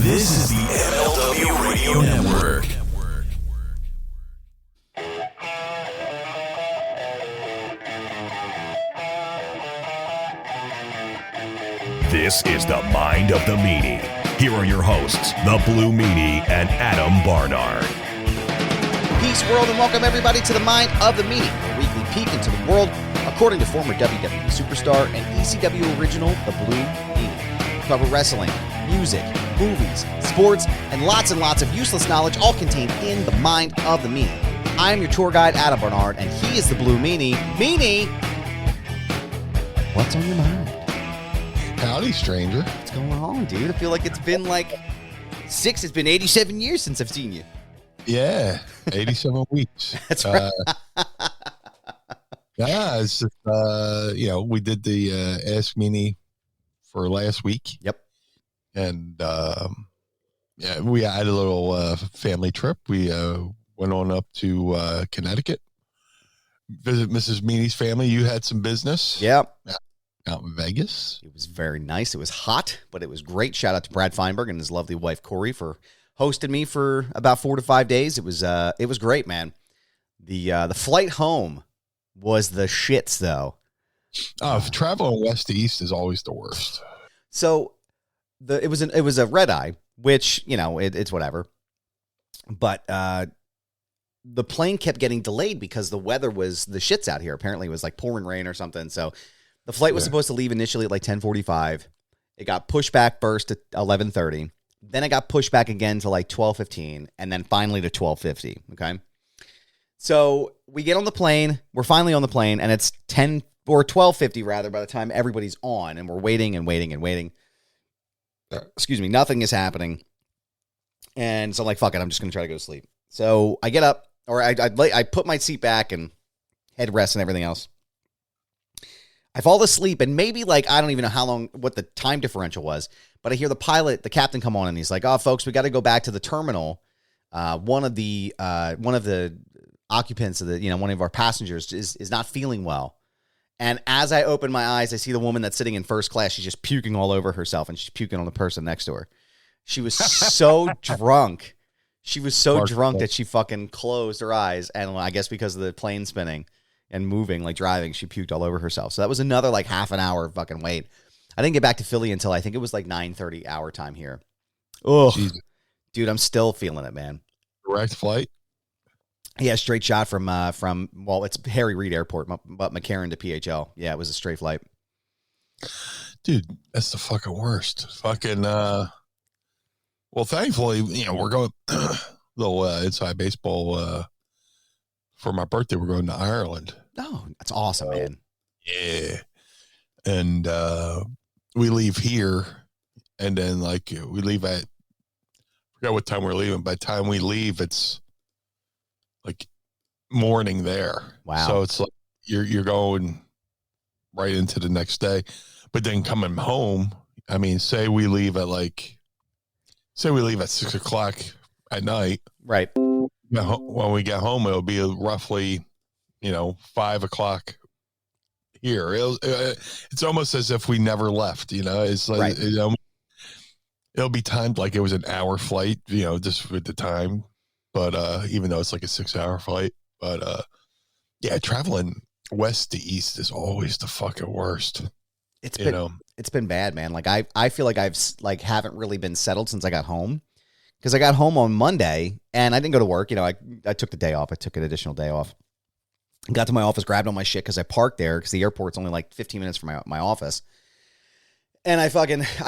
This is the MLW Radio Network. This is the Mind of the Meanie. Here are your hosts, the Blue Meanie and Adam Barnard. Peace, world, and welcome everybody to the Mind of the Meanie, a weekly peek into the world according to former WWE superstar and ECW original, the Blue Meanie. We cover wrestling, music, movies, sports, and lots of useless knowledge, all contained in the Mind of the Meanie. I am your tour guide, Adam Barnard, and he is the Blue Meanie. Meanie, what's on your mind? Howdy, stranger. What's going on, dude? I feel like it's been it's been 87 years since I've seen you. Yeah, 87 weeks. That's right. Yeah, it's just, we did the Ask Meanie for last week. Yep. And, we had a little family trip. We went on up to Connecticut, visit Mrs. Meanie's family. You had some business. Yep. Out in Vegas. It was very nice. It was hot, but it was great. Shout out to Brad Feinberg and his lovely wife, Corey, for hosting me for about 4 to 5 days. It was great, man. The flight home was the shits, though. Oh, traveling west to east is always the worst. So it was a red eye, which, it's whatever. But the plane kept getting delayed because the weather was the shits out here. Apparently it was like pouring rain or something. So the flight was supposed to leave initially at like 10:45. It got pushed back first to 11:30. Then it got pushed back again to like 12:15, and then finally to 12:50. Okay. So we get on the plane. We're finally on the plane, and it's 10 or 12:50 rather by the time everybody's on, and we're waiting and waiting and waiting. Excuse me. Nothing is happening. And so I'm like, fuck it. I'm just going to try to go to sleep. So I get up, or I put my seat back and headrest and everything else. I fall asleep, and maybe I don't even know what the time differential was, but I hear the captain come on, and he's like, "Oh, folks, we got to go back to the terminal. One of the occupants of one of our passengers is not feeling well." And as I open my eyes, I see the woman that's sitting in first class. She's just puking all over herself, and she's puking on the person next to her. She was so drunk. She was so drunk that she fucking closed her eyes, and I guess because of the plane spinning and moving, driving, she puked all over herself. So that was another half an hour fucking wait. I didn't get back to Philly until I think it was 9:30 our time here. Oh, dude, I'm still feeling it, man. Direct flight? Yeah, straight shot from it's Harry Reid Airport, but McCarran to PHL. Yeah, it was a straight flight. Dude, that's the fucking worst. Fucking, well, thankfully, we're going little inside baseball, for my birthday, we're going to Ireland. Oh, that's awesome, man. Yeah. And we leave here, and then we leave at, I forgot what time we're leaving. By the time we leave, it's morning there. Wow. So it's you're going right into the next day. But then coming home, I mean, say we leave at 6 o'clock at night. Right. When we get home, it'll be roughly, 5 o'clock here. It's almost as if we never left, it's right. It'll be timed like it was an hour flight, just with the time. But even though it's a 6-hour flight, but yeah, traveling west to east is always the fucking worst. It's been bad, man. I feel like I've haven't really been settled since I got home. Because I got home on Monday, and I didn't go to work. I took the day off. I took an additional day off. Got to my office, grabbed all my shit because I parked there because the airport's only 15 minutes from my office. And I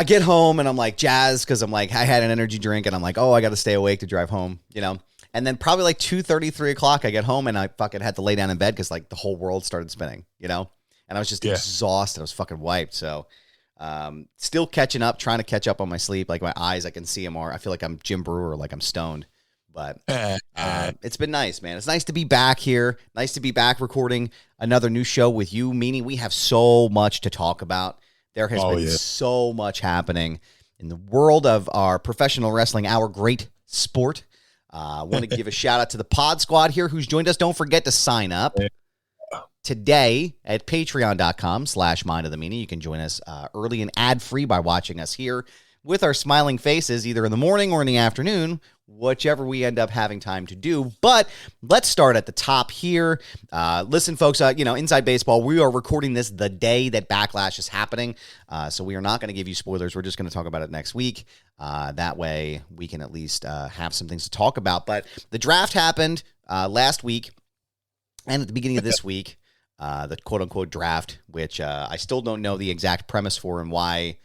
get home, and I'm jazzed because I had an energy drink, and I'm oh, I got to stay awake to drive home, And then probably 2:30, 3 o'clock, I get home, and I fucking had to lay down in bed because the whole world started spinning, And I was just exhausted. I was fucking wiped, so... still catching up, trying to catch up on my sleep. My eyes, I can see them more. I feel like I'm Jim Brewer, I'm stoned. But it's been nice, man. It's nice to be back here. Nice to be back recording another new show with you, Meanie. We have so much to talk about. There has been so much happening in the world of our professional wrestling, our great sport. I want to give a shout out to the Pod Squad here who's joined us. Don't forget to sign up today at patreon.com/Mind of the Meanie. You can join us early and ad-free by watching us here with our smiling faces either in the morning or in the afternoon, whichever we end up having time to do. But let's start at the top here. Listen, folks, Inside Baseball, we are recording this the day that Backlash is happening. So we are not going to give you spoilers. We're just going to talk about it next week. That way we can at least have some things to talk about. But the draft happened last week and at the beginning of this week, the quote-unquote draft, which I still don't know the exact premise for and why,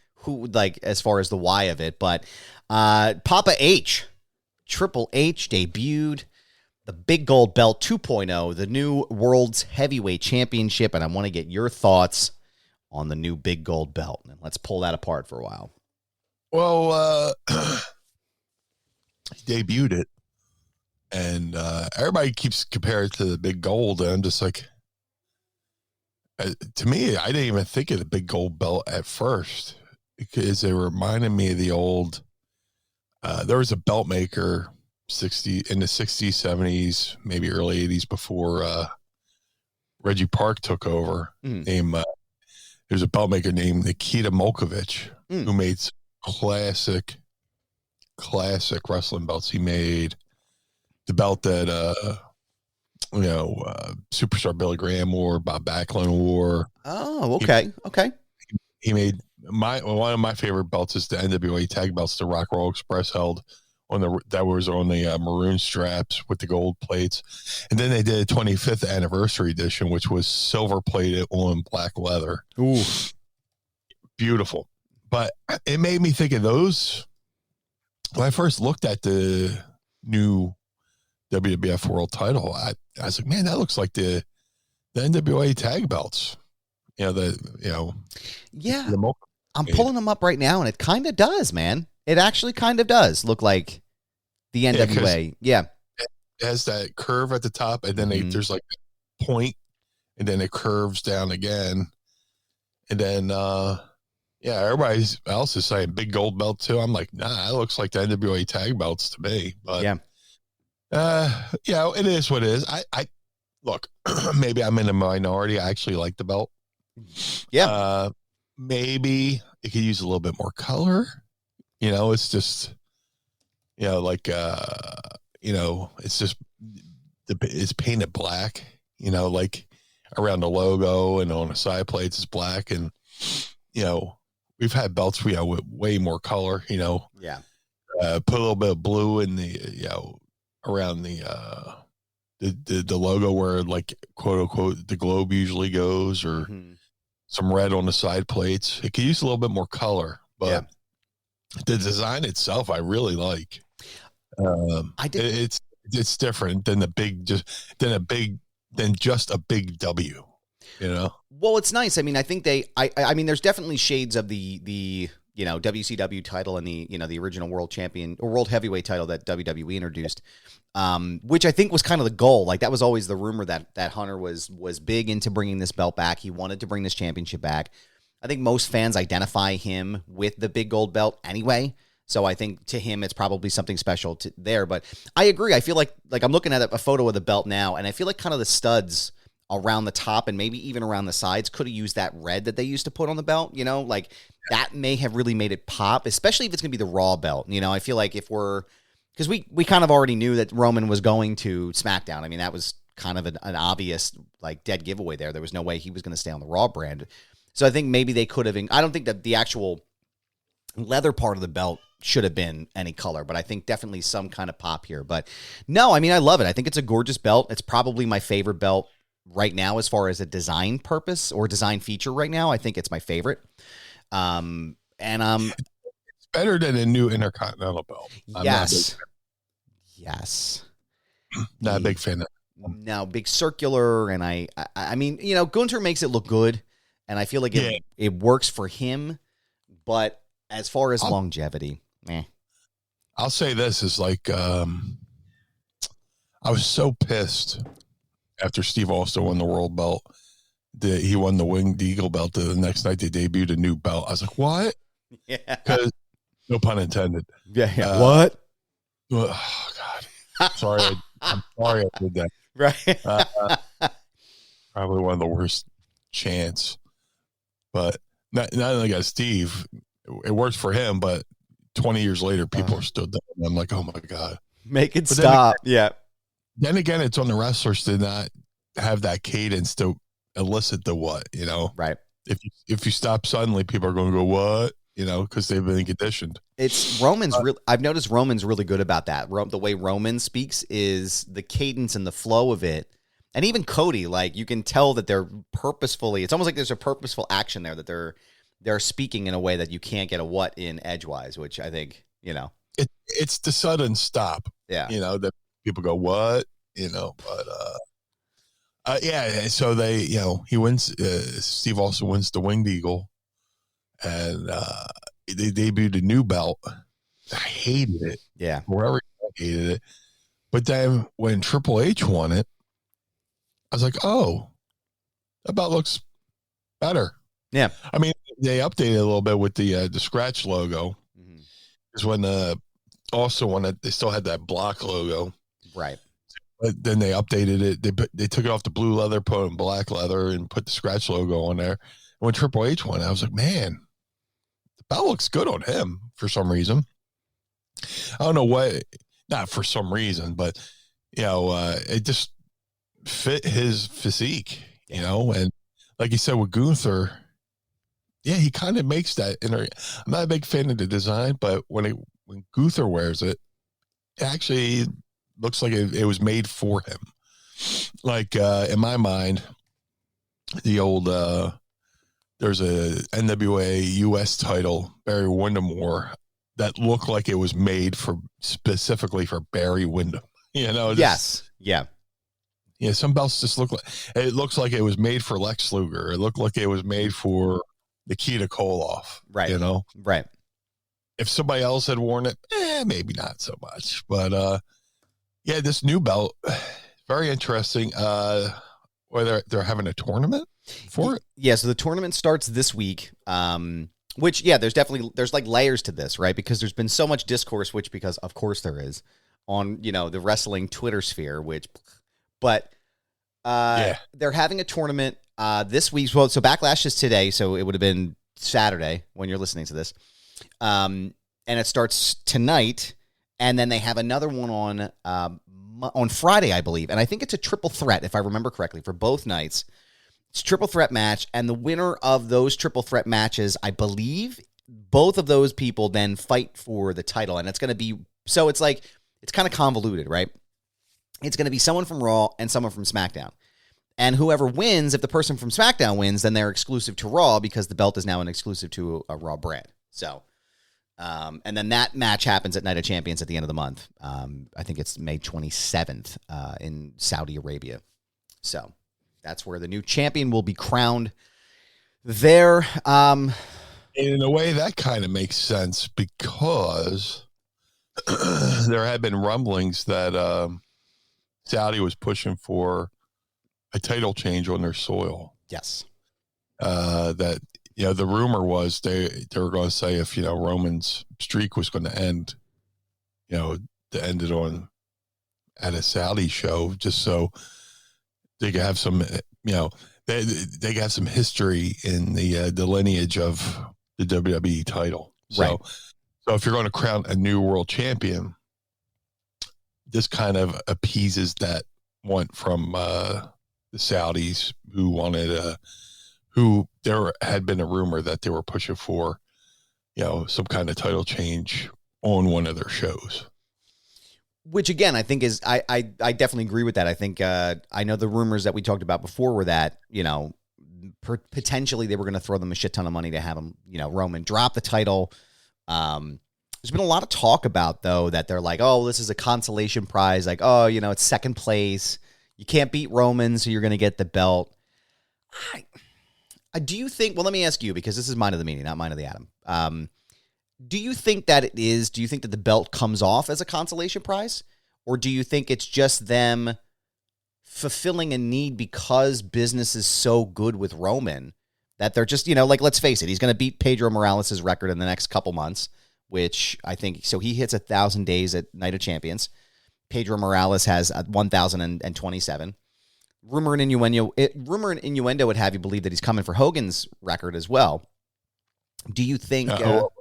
as far as the why of it. But Papa H, Triple H, debuted the Big Gold Belt 2.0, the new World's Heavyweight Championship, and I want to get your thoughts on the new Big Gold Belt. And let's pull that apart for a while. Well, he debuted it, and everybody keeps comparing it to the Big Gold, and I'm just like, to me, I didn't even think of the Big Gold Belt at first, because it reminded me of the old, there was a belt maker in the 60s, 70s, maybe early 80s before Reggie Park took over. There's a belt maker named Nikita Molkovich who made classic wrestling belts. He made the belt that Superstar Billy Graham wore, Bob Backlund wore. Oh, okay. He made one of my favorite belts is the NWA tag belts the Rock Roll Express held that was on the maroon straps with the gold plates. And then they did a 25th anniversary edition, which was silver plated on black leather. Ooh, beautiful. But it made me think of those. When I first looked at the new WWF World Title, I was like, man, that looks like the NWA tag belts. Yeah. I'm pulling them up right now, and it kind of does, man. It actually kind of does look like the NWA. Yeah. It has that curve at the top, and then there's like a point, and then it curves down again. And then, everybody else is saying Big Gold Belt too. I'm like, nah, it looks like the NWA tag belts to me. But it is what it is. I look, maybe I'm in a minority. I actually like the belt. Yeah. Maybe it could use a little bit more color. It's just, it's just, it's painted black, like around the logo and on the side plates is black. And, we've had belts, with way more color, Yeah. Put a little bit of blue in the, around the logo where, like, quote unquote, the globe usually goes, or some red on the side plates. It could use a little bit more color, but the design itself, I really like. It's different than just a big W, Well, it's nice. I mean, I think I mean, there's definitely shades of the WCW title and the original world champion or world heavyweight title that WWE introduced, which I think was kind of the goal. Like, that was always the rumor that Hunter was big into bringing this belt back. He wanted to bring this championship back. I think most fans identify him with the Big Gold Belt anyway. So I think to him, it's probably something special there. But I agree. I feel like I'm looking at a photo of the belt now, and I feel like kind of the studs around the top and maybe even around the sides could have used that red that they used to put on the belt. That may have really made it pop, especially if it's going to be the Raw belt. I feel like because we kind of already knew that Roman was going to SmackDown. I mean, that was kind of an obvious, like, dead giveaway there. There was no way he was going to stay on the Raw brand. So I think maybe they could have. I don't think that the actual leather part of the belt should have been any color, but I think definitely some kind of pop here. But no, I mean, I love it. I think it's a gorgeous belt. It's probably my favorite belt right now as far as a design purpose or design feature right now. I think it's my favorite. It's better than a new Intercontinental belt. Yes. Not a big fan of it. No, big circular, and I mean, Gunter makes it look good. And I feel like it works for him, but as far as longevity, I'll say this is like, I was so pissed after Steve Austin won the world belt that he won the Winged Eagle belt. The next night they debuted a new belt. I was like, what? Yeah. Because, no pun intended. Yeah. What? Oh God. I'm sorry I did that. Right. Probably one of the worst chants. But not only got Steve, it works for him, but 20 years later, people are still doing it. I'm like, oh my God. Make it stop. Then again, it's on the wrestlers to not have that cadence to elicit the what, Right. If you stop suddenly, people are going to go, what? Because they've been conditioned. It's Roman's I've noticed Roman's really good about that. The way Roman speaks is the cadence and the flow of it. And even Cody, like, you can tell that they're purposefully, it's almost like there's a purposeful action there, that they're speaking in a way that you can't get a what in edgewise, which I think, It's the sudden stop. Yeah. That people go, what? So they, he wins, Steve also wins the Winged Eagle, and they debuted a new belt. I hated it. Yeah. Wherever I hated it. But then when Triple H won it, I was like, oh, that belt looks better. Yeah. I mean, they updated a little bit with the scratch logo. Because when they still had that block logo. Right. But then they updated it. They took it off the blue leather, put it in black leather, and put the scratch logo on there. And when Triple H won, I was like, man, the belt looks good on him for some reason. I don't know what, not for some reason, but, it just fit his physique, and like you said with Gunther, he kind of makes that I'm not a big fan of the design, but when Gunther wears it, it actually looks like it was made for him. Like, in my mind, the old, there's a NWA US title, Barry Windham wore, that looked like it was made specifically for Barry Windham. Yes. Yeah. Yeah, some belts just looks like it was made for Lex Luger. It looked like it was made for Nikita Koloff. Right. Right. If somebody else had worn it, maybe not so much. But this new belt, very interesting. Whether they're having a tournament for it. Yeah, so the tournament starts this week. Which, there's like layers to this, right? Because there's been so much discourse, because of course there is, on, the wrestling Twitter sphere, but they're having a tournament this week. Well, so Backlash is today, so it would have been Saturday when you're listening to this. And it starts tonight, and then they have another one on Friday, I believe. And I think it's a triple threat, if I remember correctly, for both nights. It's a triple threat match, and the winner of those triple threat matches, I believe, both of those people then fight for the title. And it's going to be, so it's like, it's kind of convoluted, right? It's going to be someone from Raw and someone from SmackDown. And whoever wins, if the person from SmackDown wins, then they're exclusive to Raw, because the belt is now an exclusive to a Raw brand. So, and then that match happens at Night of Champions at the end of the month. I think it's May 27th in Saudi Arabia. So that's where the new champion will be crowned there. In a way, that kind of makes sense, because there had been rumblings that Saudi was pushing for a title change on their soil. Yes. That, the rumor was they were going to say if, Roman's streak was going to end, to end it on at a Saudi show, just so they could have some, they could have some history in the lineage of the WWE title. Right. So if you're going to crown a new world champion, this kind of appeases that want from the Saudis who wanted who there had been a rumor that they were pushing for, some kind of title change on one of their shows. Which again, I think is, I definitely agree with that. I think, I know the rumors that we talked about before were that, potentially they were going to throw them a shit ton of money to have him, Roman drop the title. There's been a lot of talk about, though, that they're like, oh, this is a consolation prize. Like, oh, it's second place. You can't beat Roman, so you're going to get the belt. Do you think, well, let me ask you, because this is Mind of the Meanie, not Mind of the Adam. Do you think that it is, do you think that the belt comes off as a consolation prize? Or do you think it's just them fulfilling a need because business is so good with Roman that they're just, let's face it, he's going to beat Pedro Morales' record in the next couple months, which I think, so he hits 1,000 days at Night of Champions. Pedro Morales has 1,027. Rumor and innuendo would have you believe that he's coming for Hogan's record as well. Do you think... what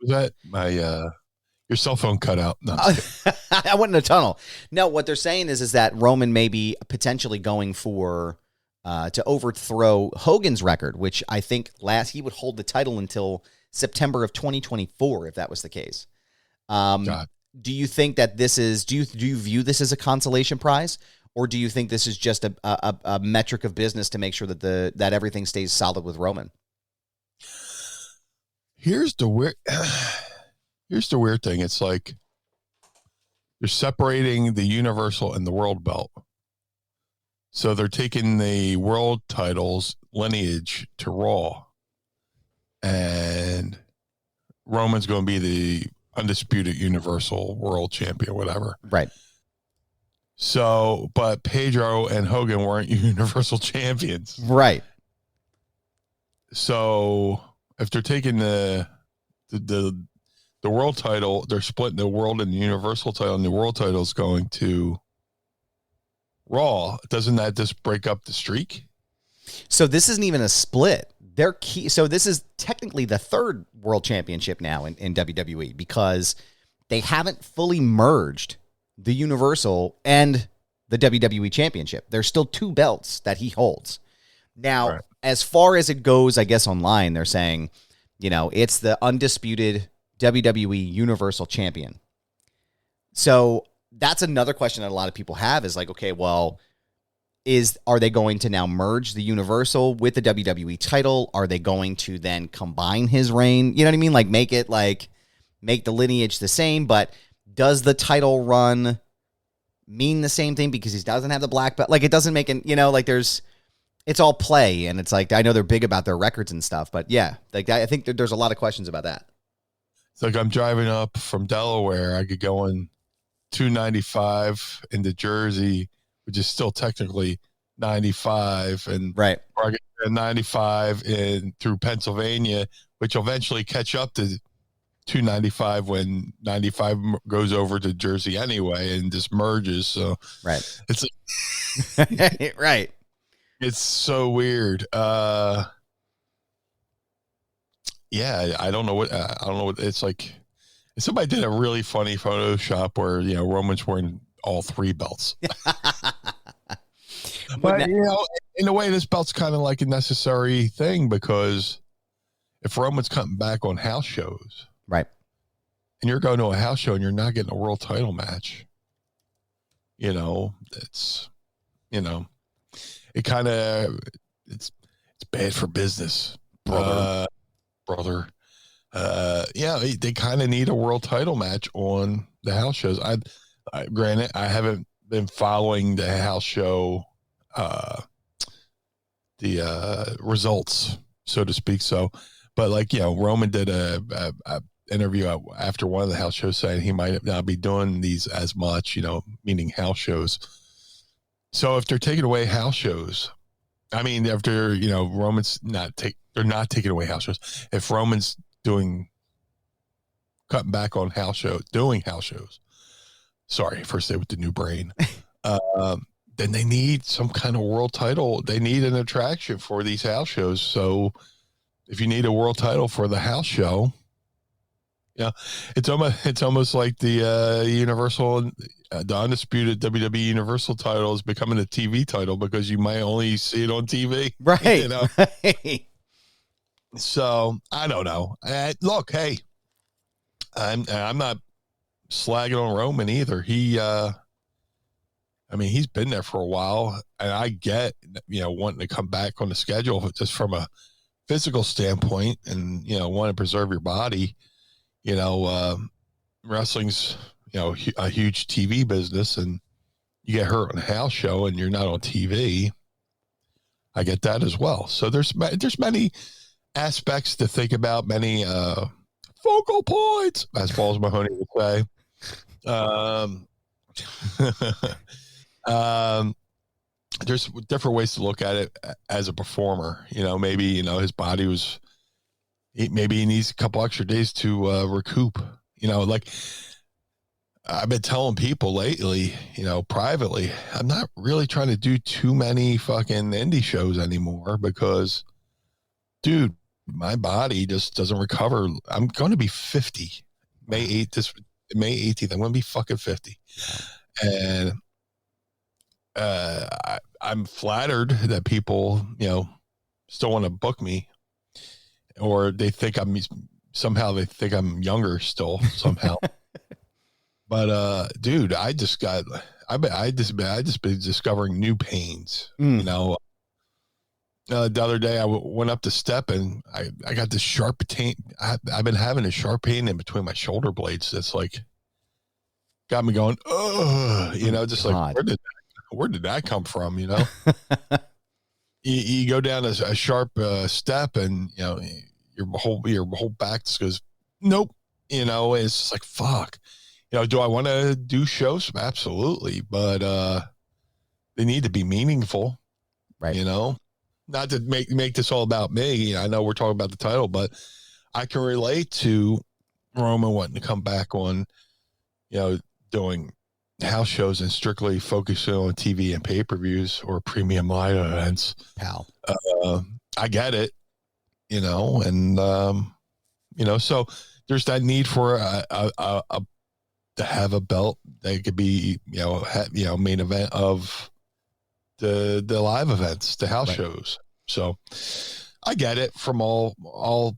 Was that my your cell phone cut out? No, I went in a tunnel. No, what they're saying is that Roman may be potentially going for to overthrow Hogan's record, which I think he would hold the title until September of 2024 if that was the case. God. Do you think that this is? Do you view this as a consolation prize, or do you think this is just a metric of business to make sure that that everything stays solid with Roman? Here's the weird thing. It's like they're separating the Universal and the World Belt. So they're taking the world titles lineage to Raw. And Roman's going to be the undisputed Universal World Champion, whatever. Right. So, but Pedro and Hogan weren't Universal Champions. Right. So if they're taking the world title, they're splitting the world and the Universal title, and the world title is going to Raw. Doesn't that just break up the streak? So this isn't even a split. So this is technically the third world championship now in WWE because they haven't fully merged the Universal and the WWE Championship. There's still two belts that he holds. Now, right. As far as it goes, I guess online, they're saying, it's the undisputed WWE Universal Champion. So that's another question that a lot of people have is like, okay, well, are they going to now merge the Universal with the WWE title? Are they going to then combine his reign? You know what I mean? Like make the lineage the same, but does the title run mean the same thing because he doesn't have the black belt? Like it doesn't make it's all play, and it's like I know they're big about their records and stuff, but yeah, like I think there's a lot of questions about that. It's like I'm driving up from Delaware. I could go in 295 into Jersey, which is still technically 95, and right, or I get 95 in through Pennsylvania, which will eventually catch up to 295 when 95 goes over to Jersey anyway, and just merges. So right, it's right. It's so weird. Yeah, I don't know what it's like. Somebody did a really funny Photoshop where Roman's wearing all three belts. But in a way, this belt's kind of like a necessary thing because if Roman's coming back on house shows, right, and you're going to a house show and you're not getting a world title match, it's it kind of it's bad for business, brother. Yeah, they kind of need a world title match on the house shows. Granted, I haven't been following the house show, the results, so to speak. So, but Roman did a interview after one of the house shows saying he might not be doing these as much, meaning house shows. So if they're taking away house shows, I mean, after Roman's they're not taking away house shows. If Roman's cutting back on doing house shows. Sorry, first day with the new brain. Then they need some kind of world title. They need an attraction for these house shows. So if you need a world title for the house show, it's almost like the Universal, the undisputed WWE Universal title is becoming a TV title because you might only see it on TV. Right. Right. So I don't know. Look, hey, I'm not slagging on Roman either. He's been there for a while, and I get wanting to come back on the schedule just from a physical standpoint, and want to preserve your body. Wrestling's a huge TV business, and you get hurt on a house show and you're not on TV. I get that as well. So there's many aspects to think about, many focal points, as Balls Mahoney would say. There's different ways to look at it as a performer. Maybe his body was, maybe he needs a couple extra days to recoup. Like I've been telling people lately, privately, I'm not really trying to do too many fucking indie shows anymore because, dude, my body just doesn't recover. I'm going to be 50 May 8th, May 18th. I'm going to be fucking 50. And I'm flattered that people, still want to book me, or they think they think I'm younger still somehow. But dude, I just been discovering new pains. The other day I went up to step and I got this sharp pain. I've been having a sharp pain in between my shoulder blades. That's like got me going. Just like where did that come from? You go down a sharp step and your whole back just goes nope. It's just like fuck. Do I want to do shows? Absolutely, but they need to be meaningful, right? Not to make this all about me. I know we're talking about the title, but I can relate to Roman wanting to come back on, doing house shows and strictly focusing on TV and pay-per-views or premium live events. Pal, I get it, and so there's that need for to have a belt that could be, main event of the live events, the house shows. So I get it from all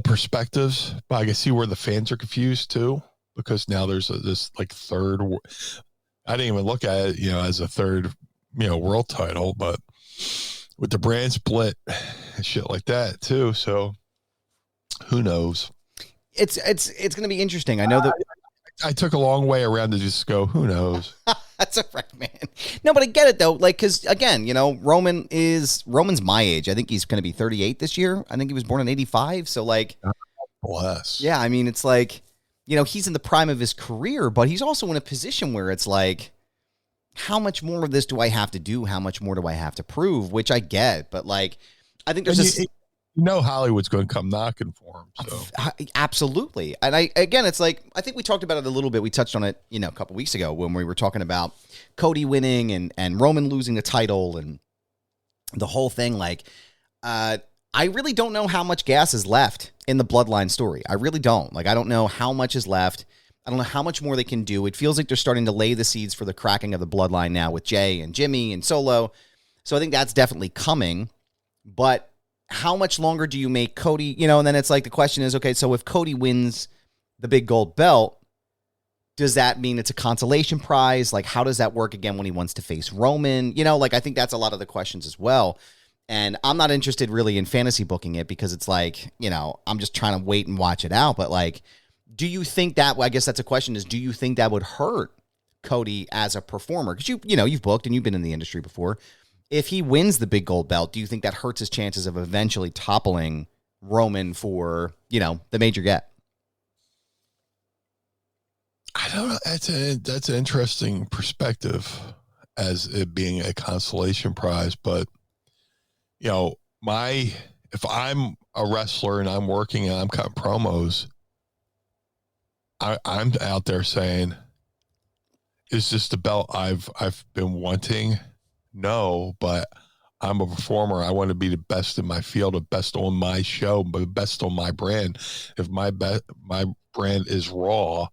perspectives, but I can see where the fans are confused too, because now there's this like third, I didn't even look at it, as a third, world title, but with the brand split and shit like that too. So who knows? It's going to be interesting. I know that I took a long way around to just go, who knows? That's all right, man. No, but I get it though. Like, cause again, Roman's my age. I think he's going to be 38 this year. I think he was born in 85. So like, bless. Yeah. I mean, it's like, he's in the prime of his career, but he's also in a position where it's like, how much more of this do I have to do? How much more do I have to prove? Which I get, but like, I think there's this. Hollywood's going to come knocking for him. So absolutely. And it's like, I think we talked about it a little bit. We touched on it, a couple weeks ago when we were talking about Cody winning and Roman losing the title and the whole thing. Like, I really don't know how much gas is left in the bloodline story. I really don't. Like, I don't know how much is left. I don't know how much more they can do. It feels like they're starting to lay the seeds for the cracking of the bloodline now with Jay and Jimmy and Solo. So I think that's definitely coming, but how much longer do you make Cody, and then it's like the question is, okay, so if Cody wins the big gold belt, does that mean it's a consolation prize? Like, how does that work again when he wants to face Roman? I think that's a lot of the questions as well. And I'm not interested really in fantasy booking it because it's like, I'm just trying to wait and watch it out. But like, do you think that, I guess that's a question is, do you think that would hurt Cody as a performer? Because you've booked and you've been in the industry before. If he wins the big gold belt, do you think that hurts his chances of eventually toppling Roman for, the major get? I don't know. That's an interesting perspective as it being a consolation prize. But, if I'm a wrestler and I'm working and I'm cutting promos, I'm out there saying, is this the belt I've been wanting? No, but I'm a performer. I want to be the best in my field, the best on my show, but the best on my brand. If my brand is Raw,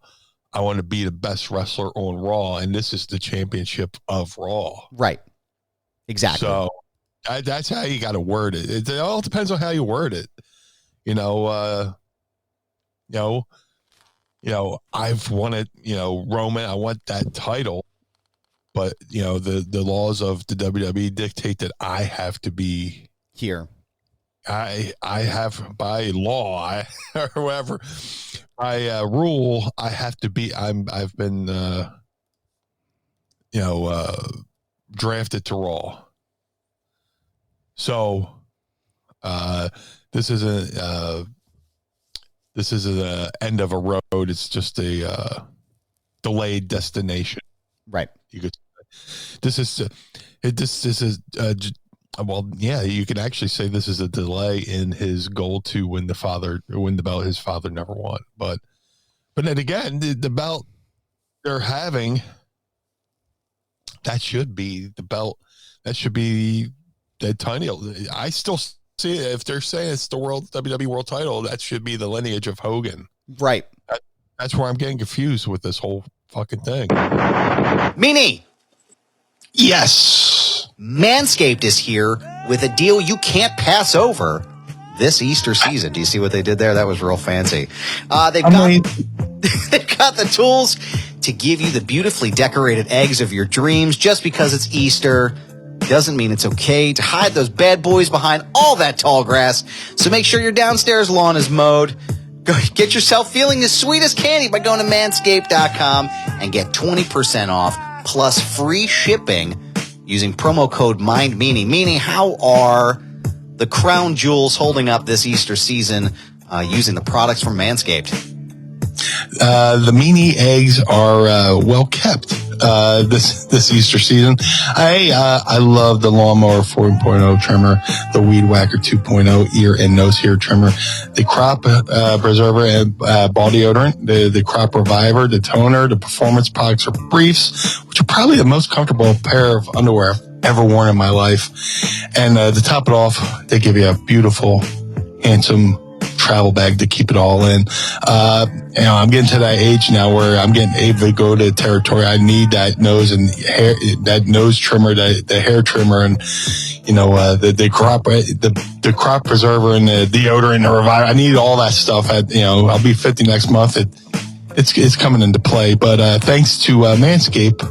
I want to be the best wrestler on Raw, and this is the championship of Raw. Right. Exactly. So that's how you got to word it. It all depends on how you word it. I've wanted, Roman. I want that title. But, the laws of the WWE dictate that I have to be here. I have by law, or whoever, by rule, I have to be. I've been, drafted to Raw. So, this isn't the end of a road. It's just a delayed destination. Right. You could. This is well, yeah. You could actually say this is a delay in his goal to win the belt his father never won. But then again, the belt they're having, that should be the belt. That should be the tiny. I still See, if they're saying it's the WWE World Title, that should be the lineage of Hogan. Right. That's where I'm getting confused with this whole fucking thing. Meanie! Yes. Manscaped is here with a deal you can't pass over this Easter season. Do you see what they did there? That was real fancy. They've got the tools to give you the beautifully decorated eggs of your dreams. Just because it's Easter doesn't mean it's okay to hide those bad boys behind all that tall grass. So make sure your downstairs lawn is mowed. Go get yourself feeling as sweet as candy by going to manscaped.com and get 20% off plus free shipping using promo code MindMeanie. Meanie, how are the crown jewels holding up this Easter season using the products from Manscaped? The Meanie eggs are well kept this Easter season. I love the Lawnmower 4.0 trimmer, the Weed Whacker 2.0 ear and nose hair trimmer, the Crop Preserver and Ball Deodorant, the Crop Reviver, the Toner, the Performance Boxer Briefs, which are probably the most comfortable pair of underwear I've ever worn in my life. And to top it off, they give you a beautiful, handsome travel bag to keep it all in. I'm getting to that age now where I'm getting able to go to territory. I need that nose and hair, that nose trimmer, the hair trimmer, and the crop preserver and the deodorant and the reviver. I need all that stuff. I'll be 50 next month. It's coming into play. But thanks to Manscaped,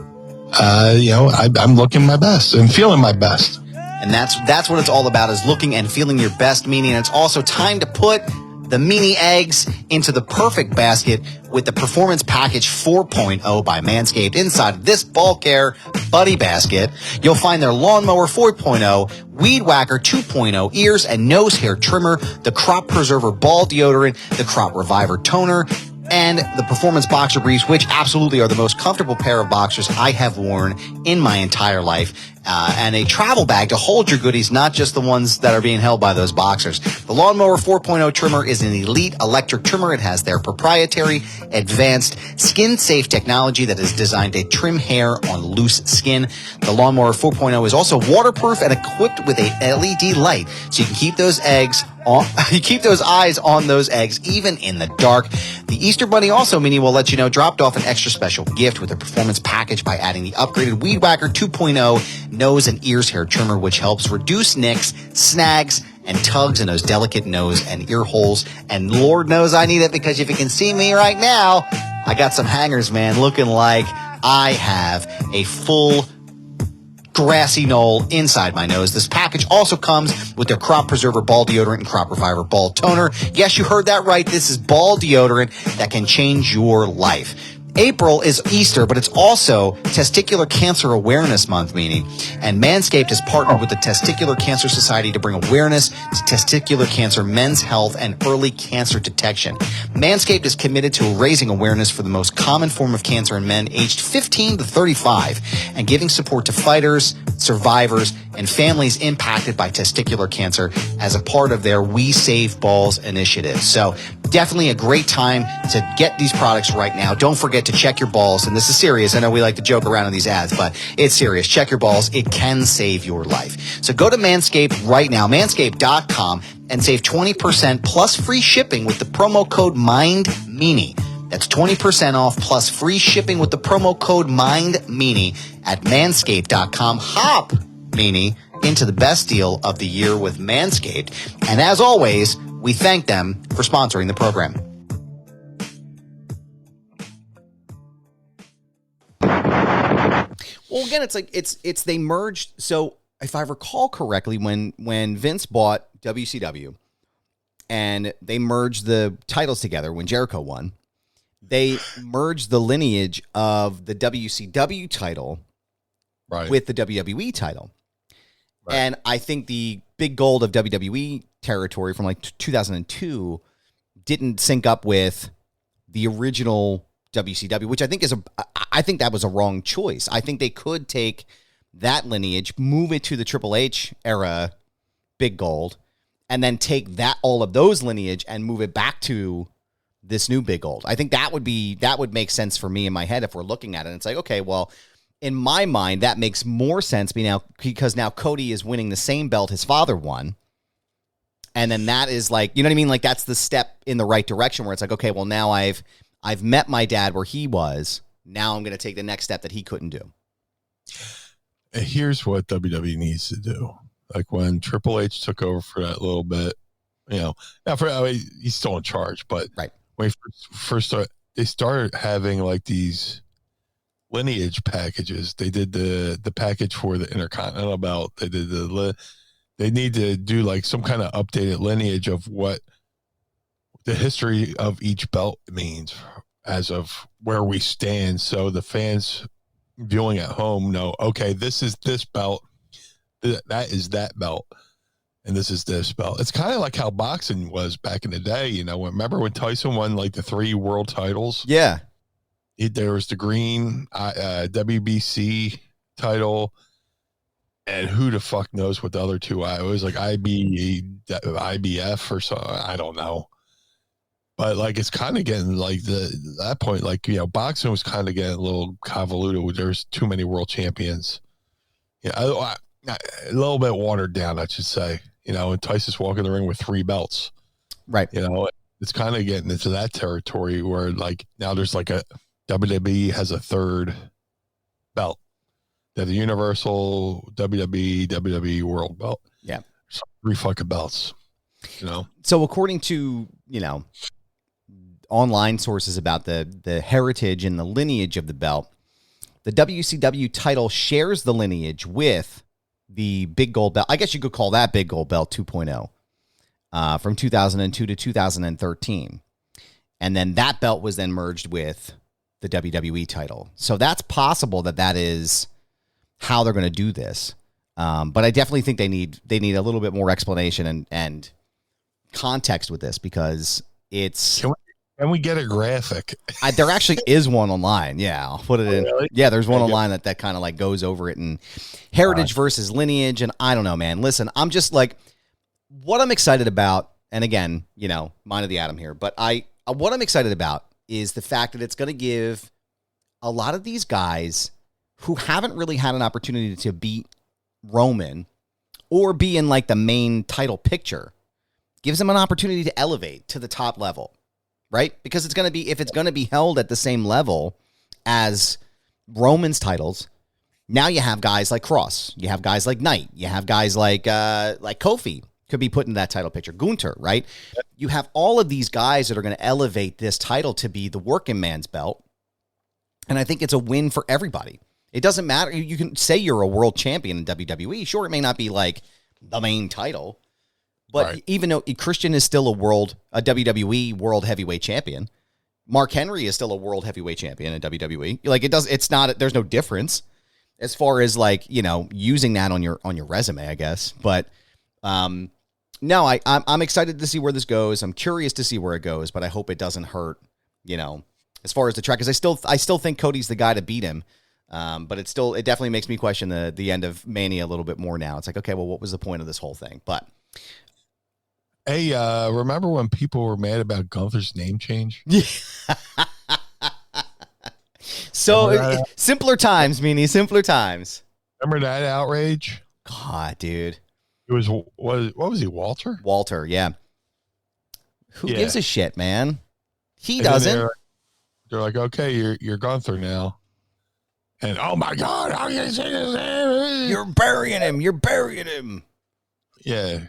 I'm looking my best and feeling my best. And that's what it's all about, is looking and feeling your best, Meanie. And it's also time to put the Meanie eggs into the perfect basket with the Performance Package 4.0 by Manscaped. Inside this ball care buddy basket, you'll find their Lawnmower 4.0, Weed Whacker 2.0 ears and nose hair trimmer, the Crop Preserver Ball Deodorant, the Crop Reviver Toner, and the Performance Boxer Briefs, which absolutely are the most comfortable pair of boxers I have worn in my entire life. And a travel bag to hold your goodies, not just the ones that are being held by those boxers. The Lawnmower 4.0 trimmer is an elite electric trimmer. It has their proprietary advanced skin-safe technology that is designed to trim hair on loose skin. The Lawnmower 4.0 is also waterproof and equipped with a LED light, so you can keep those eyes on those eggs even in the dark. The Easter Bunny also, Meanie, will let you know, dropped off an extra special gift with a performance package by adding the upgraded Weed Whacker 2.0 nose and ears hair trimmer, which helps reduce nicks, snags, and tugs in those delicate nose and ear holes. And Lord knows I need it, because if you can see me right now, I got some hangers, man, looking like I have a full grassy knoll inside my nose. This package also comes with their Crop Preserver Ball Deodorant and Crop Reviver Ball Toner. Yes, you heard that right. This is ball deodorant that can change your life. April is Easter, but it's also Testicular Cancer Awareness Month, Meanie. And Manscaped has partnered with the Testicular Cancer Society to bring awareness to testicular cancer, men's health, and early cancer detection. Manscaped is committed to raising awareness for the most common form of cancer in men aged 15 to 35 and giving support to fighters, survivors, and families impacted by testicular cancer as a part of their We Save Balls initiative. So definitely a great time to get these products right now. Don't forget to check your balls. And this is serious. I know we like to joke around in these ads, but it's serious. Check your balls. It can save your life. So go to Manscaped right now, manscaped.com, and save 20% plus free shipping with the promo code MindMeanie. That's 20% off plus free shipping with the promo code MindMeanie at manscaped.com. Hop, Meanie, into the best deal of the year with Manscaped. And as always, we thank them for sponsoring the program. Well, again, it's like it's they merged. So if I recall correctly, when Vince bought WCW and they merged the titles together when Jericho won, they merged the lineage of the WCW title with the WWE title. Right. And I think the big gold of WWE territory from like 2002 didn't sync up with the original WCW, which I think that was a wrong choice. I think they could take that lineage, move it to the Triple H era big gold, and then take all of those lineage and move it back to this new big gold. I think that would make sense for me in my head if we're looking at it. And it's like, okay, well, in my mind, that makes more sense because now Cody is winning the same belt his father won, And then that is like, you know what I mean? Like that's the step in the right direction where it's like, okay, well now I've met my dad where he was. Now I'm going to take the next step that he couldn't do. Here's what WWE needs to do. Like when Triple H took over for that little bit, now he's still in charge, but right. when he first started, they started having like these lineage packages. They did the package for the Intercontinental belt. They did they need to do like some kind of updated lineage of what the history of each belt means as of where we stand. So the fans viewing at home know, okay, this is this belt. That is that belt. And this is this belt. It's kind of like how boxing was back in the day. Remember when Tyson won like the 3 world titles? Yeah. There was the green WBC title. And who the fuck knows what the other 2 it was like IBF or so. I don't know. But like it's kind of getting like that point, like boxing was kind of getting a little convoluted. There's too many world champions. A little bit watered down, I should say. And Tyson's walking the ring with 3 belts. Right. It's kind of getting into that territory where like now there's like a WWE has a 3rd belt. The Universal WWE World Belt. Yeah. So 3 fucking belts. So according to, online sources about the heritage and the lineage of the belt, the WCW title shares the lineage with the big gold belt. I guess you could call that big gold belt 2.0 from 2002 to 2013. And then that belt was then merged with the WWE title. So that's possible that is how they're going to do this. But I definitely think they need a little bit more explanation and context with this because it's... Can we get a graphic? There actually is one online. Yeah, I'll put it in. Really? Yeah, there's one online that kind of like goes over it and heritage versus lineage. And I don't know, man. Listen, I'm just like, what I'm excited about, and again, mind of the Adam here, but what I'm excited about is the fact that it's going to give a lot of these guys who haven't really had an opportunity to beat Roman or be in like the main title picture, gives them an opportunity to elevate to the top level. Right? Because it's going to be, if it's going to be held at the same level as Roman's titles, now you have guys like Cross, you have guys like Knight, you have guys like Kofi could be put in that title picture, Gunther, right? You have all of these guys that are going to elevate this title to be the working man's belt. And I think it's a win for everybody. It doesn't matter. You can say you're a world champion in WWE. Sure, it may not be like the main title. But right. Even though Christian is still a WWE world heavyweight champion, Mark Henry is still a world heavyweight champion in WWE. Like there's no difference as far as like, using that on your resume, I guess. But no, I'm excited to see where this goes. I'm curious to see where it goes, but I hope it doesn't hurt, as far as the track, because I still think Cody's the guy to beat him. But it definitely makes me question the end of Mania a little bit more now. It's like, okay, well, what was the point of this whole thing? But hey, remember when people were mad about Gunther's name change? Yeah. So simpler times, Meanie, simpler times. Remember that outrage? God, dude. It was what was he, Walter? Walter, yeah. Who gives a shit, man? He doesn't. They're like, okay, you're Gunther now. And oh my God, how can you say this? You're burying him. You're burying him. Yeah.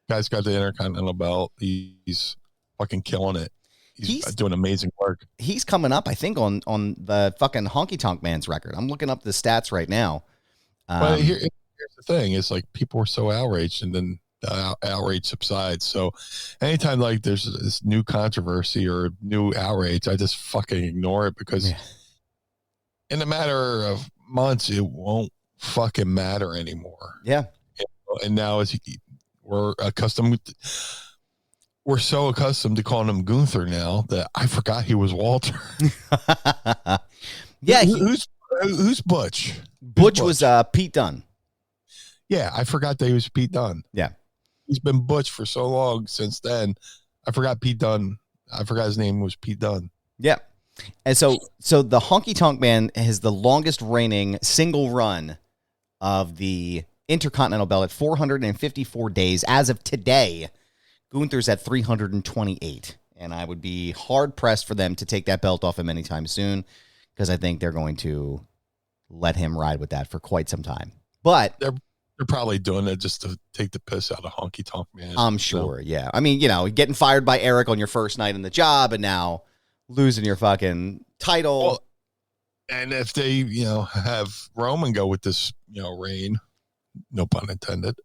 Guy's got the Intercontinental belt. He's fucking killing it. He's doing amazing work. He's coming up, I think, on the fucking Honky Tonk Man's record. I'm looking up the stats right now. But here's the thing: is like people are so outraged, and then the outrage subsides. So anytime like there's this new controversy or new outrage, I just fucking ignore it because in a matter of months, it won't fucking matter anymore. Yeah. And now we're so accustomed to calling him Gunther now that I forgot he was Walter. Yeah. Who's Butch? Butch was Pete Dunne. Yeah, I forgot that he was Pete Dunne. Yeah. He's been Butch for so long since then. I forgot Pete Dunne. I forgot his name was Pete Dunne. Yeah. And so the Honky Tonk Man has the longest reigning single run of the Intercontinental belt at 454 days. As of today, Gunther's at 328. And I would be hard-pressed for them to take that belt off him anytime soon, because I think they're going to let him ride with that for quite some time. But they're probably doing it just to take the piss out of Honky Tonk Man. I'm sure, yeah. I mean, getting fired by Eric on your first night in the job and now losing your fucking title. Well, and if they, have Roman go with this, reign, no pun intended,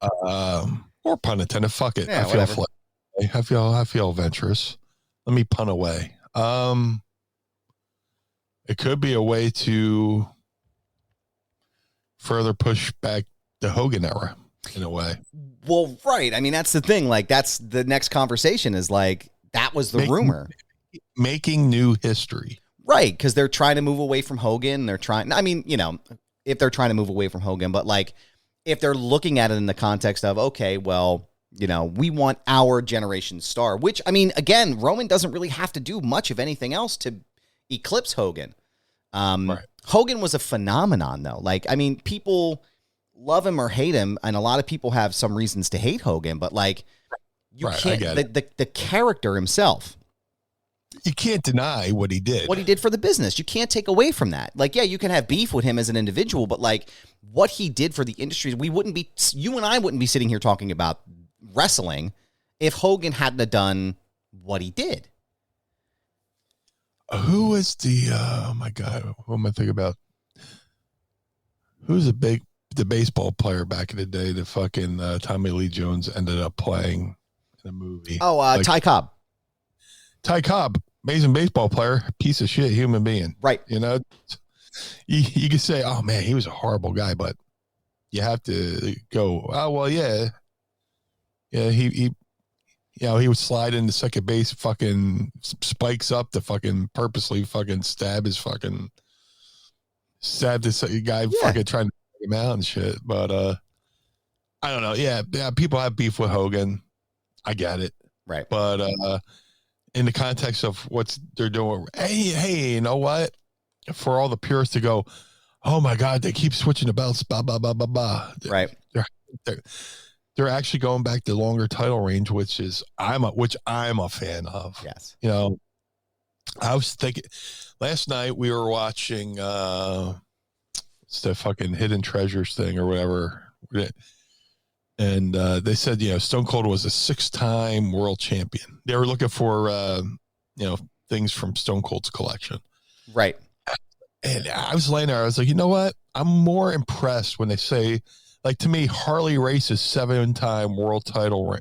or pun intended, fuck it. Yeah, I feel adventurous. Let me pun away. It could be a way to further push back the Hogan era in a way. Well, right. I mean, that's the thing. Like, that's the next conversation is like, that was the rumor. Making new history. Right. Because they're trying to move away from Hogan. They're trying, I mean, if they're trying to move away from Hogan, but like, if they're looking at it in the context of, okay, well, we want our generation star, which, I mean, again, Roman doesn't really have to do much of anything else to eclipse Hogan. Right. Hogan was a phenomenon, though. Like, I mean, people love him or hate him, and a lot of people have some reasons to hate Hogan, but like, you can't, the character himself. You can't deny what he did. What he did for the business. You can't take away from that. Like, yeah, you can have beef with him as an individual, but like, what he did for the industry, you and I wouldn't be sitting here talking about wrestling if Hogan hadn't have done what he did. Who was the oh my god, what am I thinking about? Who's the baseball player back in the day that fucking Tommy Lee Jones ended up playing in a movie? Oh, Ty Cobb. Ty Cobb, amazing baseball player, piece of shit human being. Right. You could say, oh man, he was a horrible guy, but you have to go, oh well, yeah, he would slide into second base, fucking spikes up to fucking purposely fucking stab this guy, fucking trying to take him out and shit. But I don't know. Yeah, people have beef with Hogan. I get it. Right. But in the context of what they're doing, hey, you know what? For all the purists to go, oh my God, they keep switching the belts, blah, blah, blah, blah, blah. Right. They're actually going back to longer title range, which I'm a fan of. Yes. I was thinking last night we were watching it's the fucking Hidden Treasures thing or whatever. And they said, Stone Cold was a 6-time world champion. They were looking for things from Stone Cold's collection. Right. And I was laying there, I was like, you know what? I'm more impressed when they say, like, to me, Harley Race's 7-time world title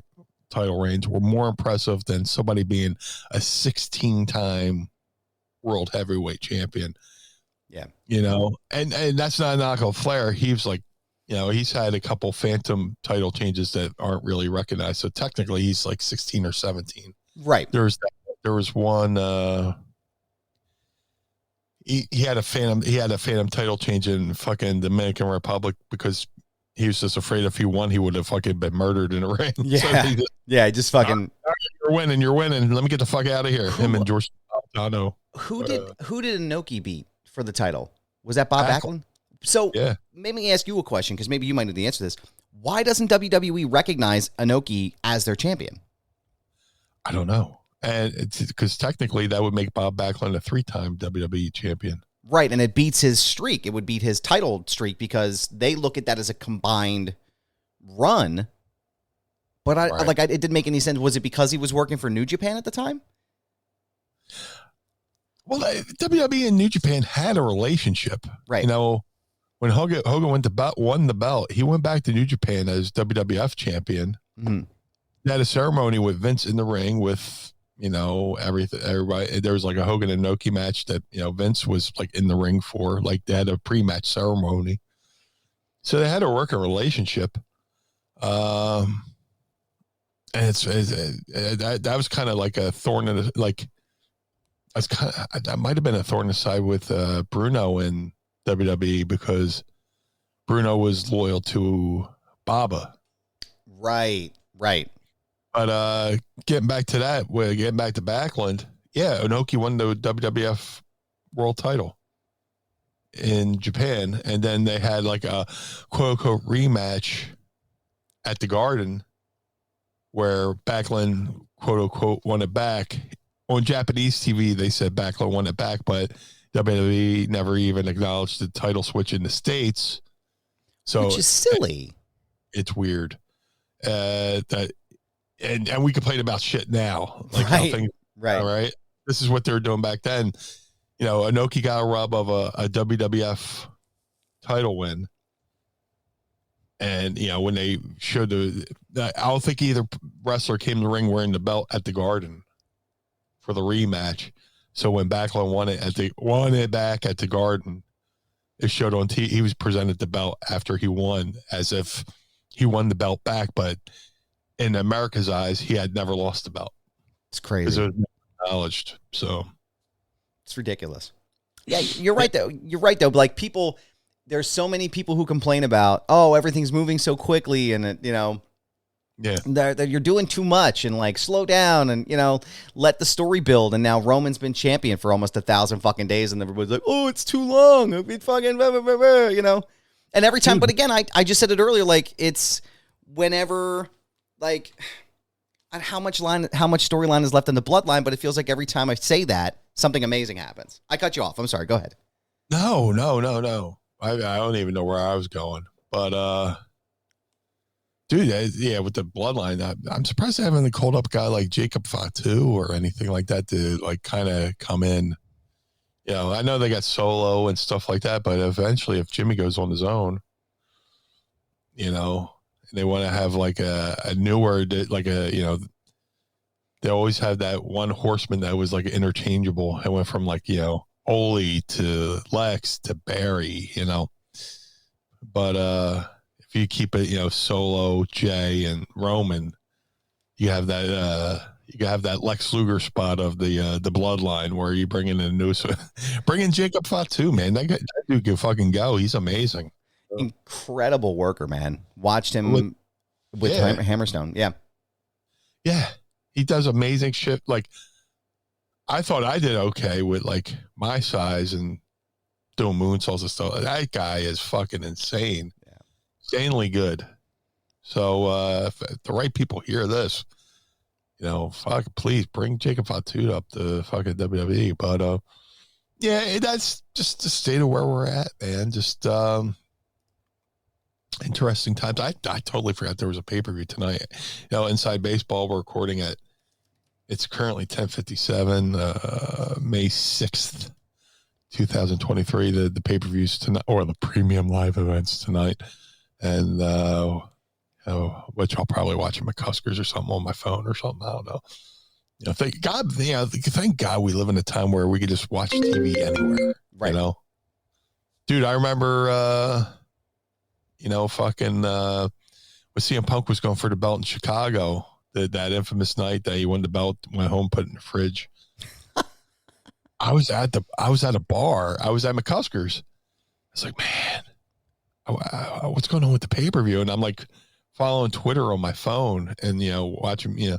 reigns were more impressive than somebody being a 16-time world heavyweight champion. Yeah. And that's not a knock on Flair. He was like, he's had a couple phantom title changes that aren't really recognized. So technically he's like 16 or 17. Right. There was one, he had a phantom title change in fucking Dominican Republic because he was just afraid if he won, he would have fucking been murdered in a ring. Yeah. So he just fucking. You're winning. Let me get the fuck out of here. Him and George Napolitano. Who did Inoki beat for the title? Was that Bob Backlund? So Let me ask you a question, because maybe you might know the answer to this. Why doesn't WWE recognize Inoki as their champion? I don't know. And it's because technically that would make Bob Backlund a 3-time WWE champion. Right, and it beats his streak. It would beat his title streak because they look at that as a combined run. But it didn't make any sense. Was it because he was working for New Japan at the time? Well, WWE and New Japan had a relationship. Right. When Hogan won the belt, he went back to New Japan as WWF champion. Mm-hmm. He had a ceremony with Vince in the ring with, everybody. There was like a Hogan and Inoki match that, Vince was like in the ring for. Like, they had a pre-match ceremony. So they had a working relationship. And that was kind of like a thorn in the, that might have been a thorn in the side with Bruno in WWE because Bruno was loyal to Baba. Right. But getting back to Backlund, Inoki won the WWF world title in Japan, and then they had like a quote unquote rematch at the Garden where Backlund quote unquote won it back. On Japanese TV, they said Backlund won it back, but WWE never even acknowledged the title switch in the States. So which is silly. It's weird. That and we complain about shit now. Like right. how things, right. Right. This is what they were doing back then. You know, Inoki got a rub of a WWF title win. And, you know, when they showed I don't think either wrestler came to the ring wearing the belt at the Garden for the rematch. So when Backlund won it back at the Garden, it showed on TV. He was presented the belt after he won, as if he won the belt back. But in America's eyes, he had never lost the belt. It's crazy. Because it was acknowledged. So it's ridiculous. Yeah, you're right though. You're right though. Like people, there's so many people who complain about, oh, everything's moving so quickly, and it, you know, yeah, that you're doing too much, and like slow down, and you know, let the story build. And now Roman's been champion for almost 1,000 fucking days, and everybody's like, oh, it's too long. It's fucking, blah, blah, blah, blah, you know. And every time, but again, I just said it earlier, like it's whenever, like, how much storyline is left in the bloodline, but it feels like every time I say that, something amazing happens. I cut you off. I'm sorry. Go ahead. No. I don't even know where I was going, but dude, yeah, with the bloodline, I'm surprised they haven't called up a guy like Jacob Fatu or anything like that to like kind of come in. You know, I know they got Solo and stuff like that, but eventually, if Jimmy goes on his own, you know, they want to have like a newer, like a, you know, they always have that one horseman that was like interchangeable. It went from like, you know, Ole to Lex to Barry, you know, but if you keep it, you know, Solo, Jay, and Roman, you have that Lex Luger spot of the bloodline where you bring in a new, bring in Jacob Fatu, man. That dude can fucking go. He's amazing. Incredible worker, man. Watched him with Hammerstone. Yeah. Yeah. He does amazing shit. Like, I thought I did okay with like my size and doing moonsaults and stuff. That guy is fucking insane. Yeah. Insanely good. So if the right people hear this, you know, fuck, please bring Jacob Fatu up to fucking WWE. But yeah, that's just the state of where we're at, man. Just interesting times. I totally forgot there was a pay-per-view tonight. You know, Inside Baseball, we're recording at, it's currently 10:57, May 6th, 2023. The pay-per-views tonight, or the premium live events tonight. And which I'll probably watch in McCuskers or something on my phone or something. I don't know. You know, thank God we live in a time where we could just watch TV anywhere. Right. You know, dude, I remember, you know, fucking when CM Punk was going for the belt in Chicago, that infamous night that he won the belt, went home, put it in the fridge. I was at a bar. I was at McCuskers. I was like, man, what's going on with the pay-per-view? And I'm like following Twitter on my phone and, you know, watching, you know,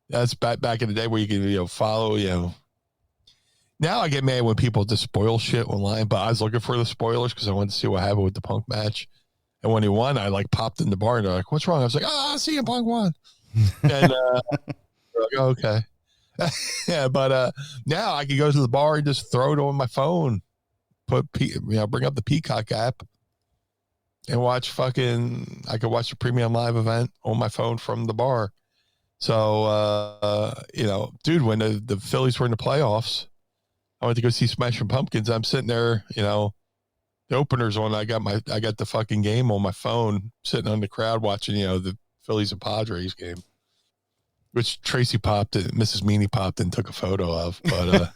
that's back in the day where you can, you know, follow, you know. Now I get mad when people just spoil shit online, but I was looking for the spoilers because I wanted to see what happened with the Punk match. And when he won, I like popped in the bar and they're like, what's wrong? I was like, CM Punk won. And they're like, oh, okay. Yeah, but now I can go to the bar and just throw it on my phone, bring up the Peacock app and watch I could watch the premium live event on my phone from the bar. So, you know, dude, when the Phillies were in the playoffs, I went to go see Smashing Pumpkins. I'm sitting there, you know, the opener's on. I got the fucking game on my phone, sitting on the crowd watching, you know, the Phillies and Padres game, which Mrs. Meanie popped and took a photo of. But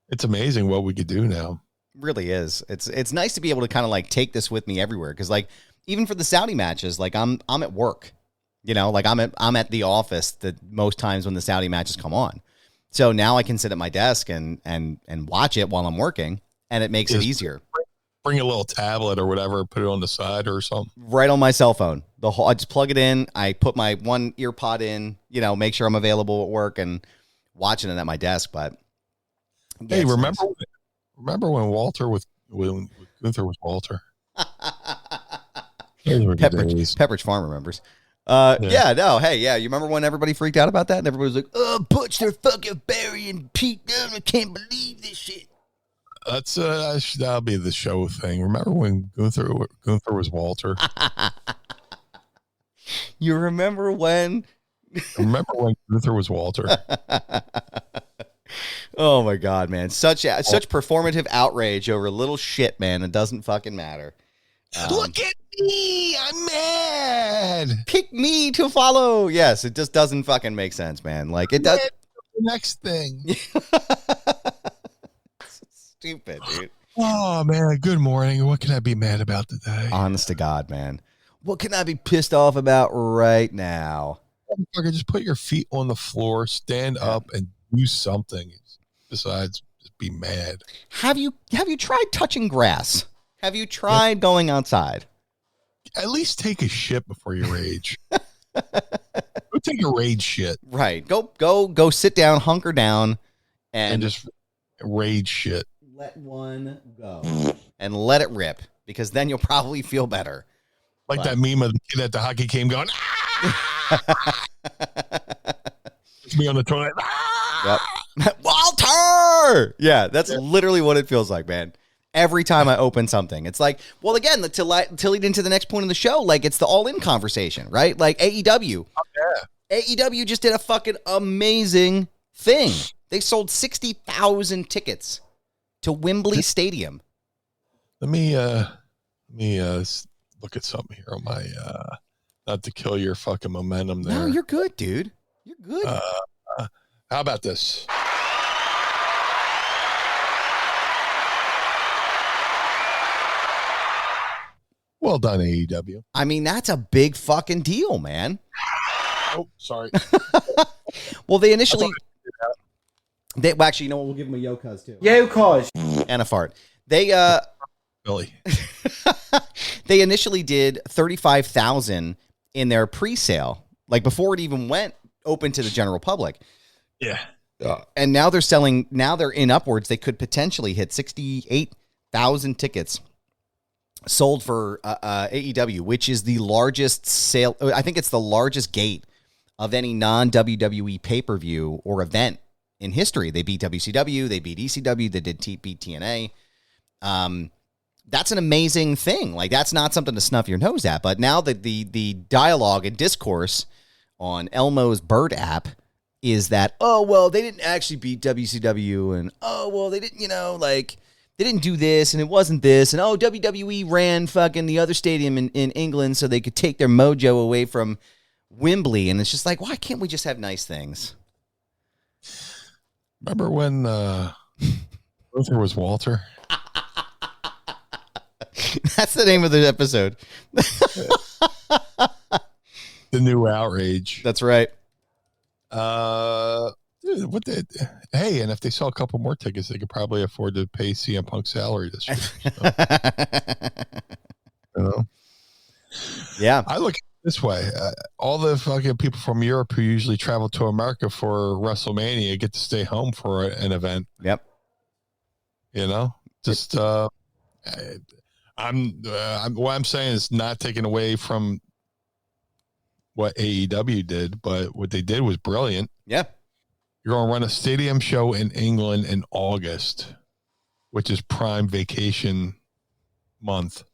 it's amazing what we could do now. Really is. It's nice to be able to kind of like take this with me everywhere, because like even for the Saudi matches, like I'm at work, you know, like I'm at the office most times when the Saudi matches come on. So now I can sit at my desk and watch it while I'm working, and it makes it easier. Bring a little tablet or whatever, put it on the side or something. Right on my cell phone. I just plug it in. I put my one ear pod in, you know, make sure I'm available at work and watching it at my desk. But hey, remember remember when when Gunther was Walter? Pepperidge Farm remembers. Yeah, no, hey, yeah, you remember when everybody freaked out about that? And everybody was like, oh, Butch, they're fucking burying Pete Dunne. I can't believe this shit. That'll be the show thing. Remember when Gunther was Walter? You remember when? Remember when Gunther was Walter? Oh my God, man! Such performative outrage over little shit, man. It doesn't fucking matter. Look at me! I'm mad. Pick me to follow. Yes, it just doesn't fucking make sense, man. Like it does. The next thing. Stupid, dude. Oh man! Good morning. What can I be mad about today? Honest to God, man. What can I be pissed off about right now? Motherfucker, just put your feet on the floor, stand up, and do something besides just be mad. Have you tried touching grass? Have you tried going outside? At least take a shit before you rage. Go take a rage shit. Right. Go sit down, hunker down, and just rage shit. Let one go and let it rip, because then you'll probably feel better. Like that meme of the kid at the hockey game going, ah! It's me on the toilet. Ah! Yep. Walter! Yeah, that's literally what it feels like, man. Every time I open something, it's like, well, again, to lead into the next point of the show, like it's the all-in conversation, right? Like AEW. Oh, yeah. AEW just did a fucking amazing thing. They sold 60,000 tickets to Wembley Stadium. Let me look at something here on my not to kill your fucking momentum there. No, you're good, dude. You're good. How about this? Well done, AEW. I mean, that's a big fucking deal, man. Oh, sorry. Well, they initially... actually, you know what? We'll give them a yo-cuz, too. Yo-cuz. And a fart. They, Billy. They initially did 35,000 in their pre-sale, like before it even went open to the general public. Yeah. And now they're in upwards. They could potentially hit 68,000 tickets sold for AEW, which is the largest sale. I think it's the largest gate of any non-WWE pay-per-view or event in history. They beat WCW, they beat ECW, they did beat TNA. That's an amazing thing. Like, that's not something to snuff your nose at. But now that the dialogue and discourse on Elmo's Bird app is that, oh, well, they didn't actually beat WCW, and, oh, well, they didn't, they didn't do this, and it wasn't this, and, oh, WWE ran fucking the other stadium in England so they could take their mojo away from Wembley. And it's just like, why can't we just have nice things? Remember when Luther was Walter? That's the name of the episode. The new outrage. That's right. Dude, hey, and if they sell a couple more tickets, they could probably afford to pay CM Punk's salary this year. So. Yeah. I look at it this way. All the fucking people from Europe who usually travel to America for WrestleMania get to stay home for an event. Yep. Just what I'm saying is not taking away from what AEW did, but what they did was brilliant. Yeah. You're going to run a stadium show in England in August, which is prime vacation month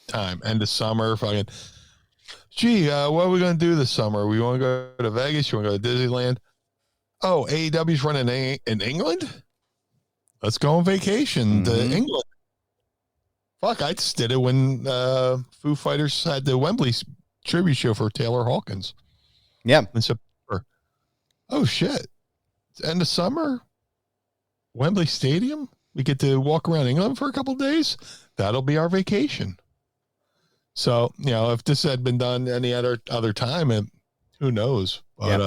time. End of summer. Fucking, what are we going to do this summer? We want to go to Vegas? You want to go to Disneyland? Oh, AEW's running in England? Let's go on vacation to England. Fuck, I just did it when Foo Fighters had the Wembley tribute show for Taylor Hawkins. Yeah. In September. Oh, shit. It's end of summer. Wembley Stadium. We get to walk around England for a couple of days. That'll be our vacation. So, if this had been done any other time, who knows? But,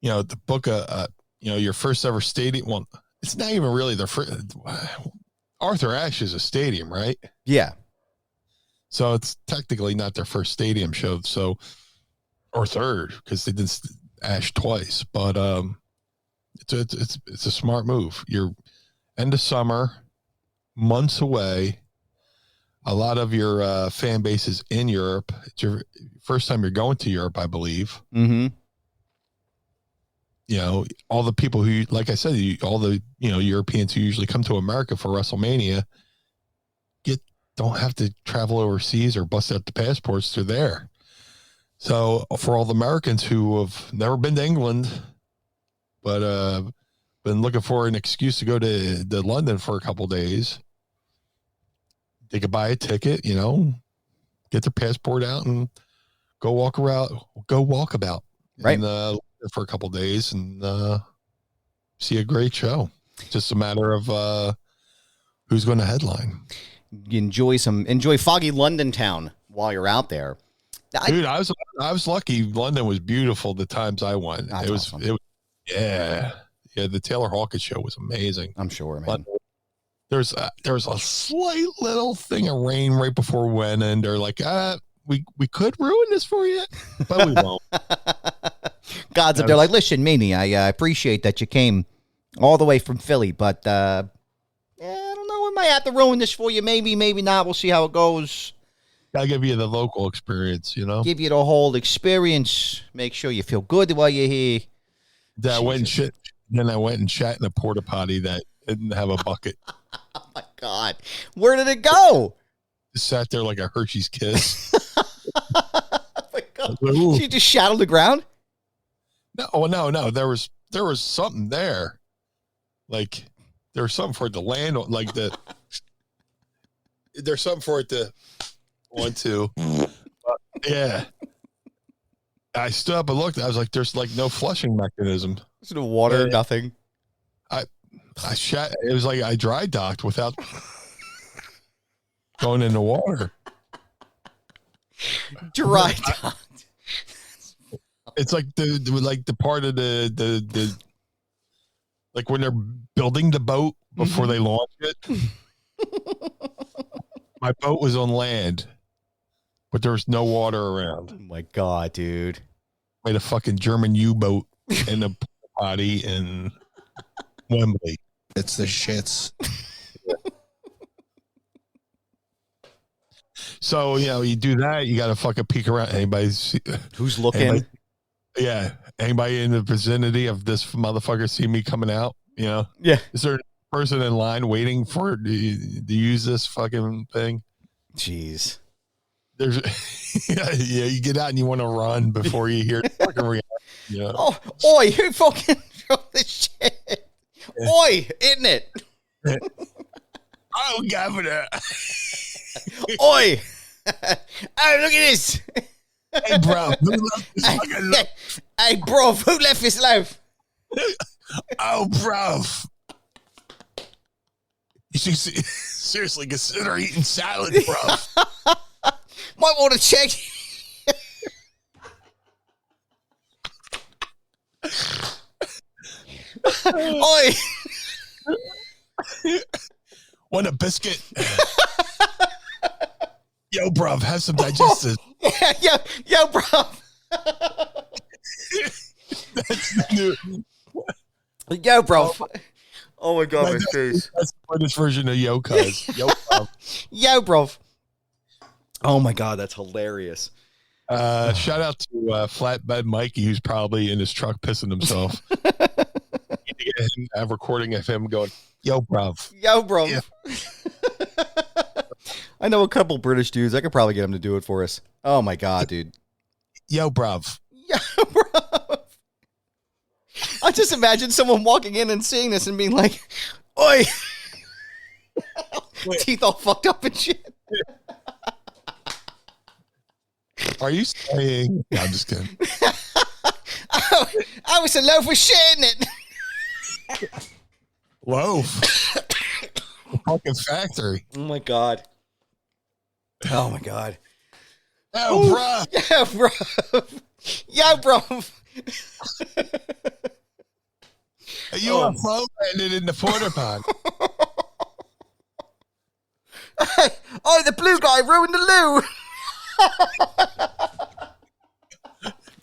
the book, your first ever stadium. Well, it's not even really their first. Arthur Ashe is a stadium, right? Yeah. So it's technically not their first stadium show. So, or third, because they did Ashe twice. But it's a smart move. end of summer, months away. A lot of your fan base is in Europe. It's your first time you're going to Europe, I believe. Mm-hmm. You know, all the people who, like I said, all the, you know, Europeans who usually come to America for WrestleMania don't have to travel overseas or bust out the passports. They're there. So for all the Americans who have never been to England, but been looking for an excuse to go to London for a couple days, they could buy a ticket, you know, get their passport out and go walk about, right, for a couple days and see a great show. Just a matter of who's going to headline. Enjoy foggy London town while you're out there. Dude, I was lucky. London was beautiful the times I went. It was awesome. Yeah. The Taylor Hawkins show was amazing. I'm sure, man. There's a slight little thing of rain right before we went, and they're like, we could ruin this for you, but we won't. God's up there like, listen, Meanie, I appreciate that you came all the way from Philly, but I don't know, we might have to ruin this for you. Maybe not. We'll see how it goes. I'll give you the local experience, you know? Give you the whole experience. Make sure you feel good while you're here. Then I went and shat in a porta potty that didn't have a bucket. Oh, my God. Where did it go? Just sat there like a Hershey's Kiss. Oh, my God. Ooh. She just shat on the ground? No. There was something there. Like, there was something for it to land on, like there's something for it to want to. Yeah. I stood up and looked. I was like, there's like no flushing mechanism. There's no water, nothing. I shat. It was like I dry docked without going in the water. Dry docked. It's like the part of the like when they're building the boat before they launch it. My boat was on land, but there was no water around. Oh my God, dude! Made a fucking German U-boat in a potty in Wembley. It's the shits. So, you know, you do that, you got to fucking peek around. Who's looking? Anybody in the vicinity of this motherfucker see me coming out? You know? Yeah. Is there a person in line waiting to use this fucking thing? Jeez. There's, you get out and you want to run before you hear the fucking reaction. Yeah. Oh, oi, who fucking throw this shit? Oi, isn't it? Oh, Governor. Oi. Oh, look at this. Hey, bro. Who left this fucking loaf? Hey, bro, who left this loaf? Oh, bro. You should seriously consider eating salad, bro. Might want to check. Oi. Want a biscuit? Yo, bruv, have some digestive. Yo, bruv. That's the new. Yo, bruv. Oh my God, my face. That's the British version of yo, cuz. Yo, bruv. Yo, bruv. Oh my God, that's hilarious. Shout out to Flatbed Mikey, who's probably in his truck pissing himself. You need to get him, a recording of him going, yo, bruv. Yo, bruv. Yeah. I know a couple British dudes. I could probably get them to do it for us. Oh my God, dude. Yo, bruv. Yo, bruv. I just imagine someone walking in and seeing this and being like, oi. Teeth all fucked up and shit. Are you saying? No, I'm just kidding. I was a loaf of shit, isn't it? Loaf. The fucking factory. Oh my God. Oh my God. Yo, bruv. Yeah, bro. Yeah, bro. You are flow landed in the porta pot. Oh, the blue guy ruined the loo.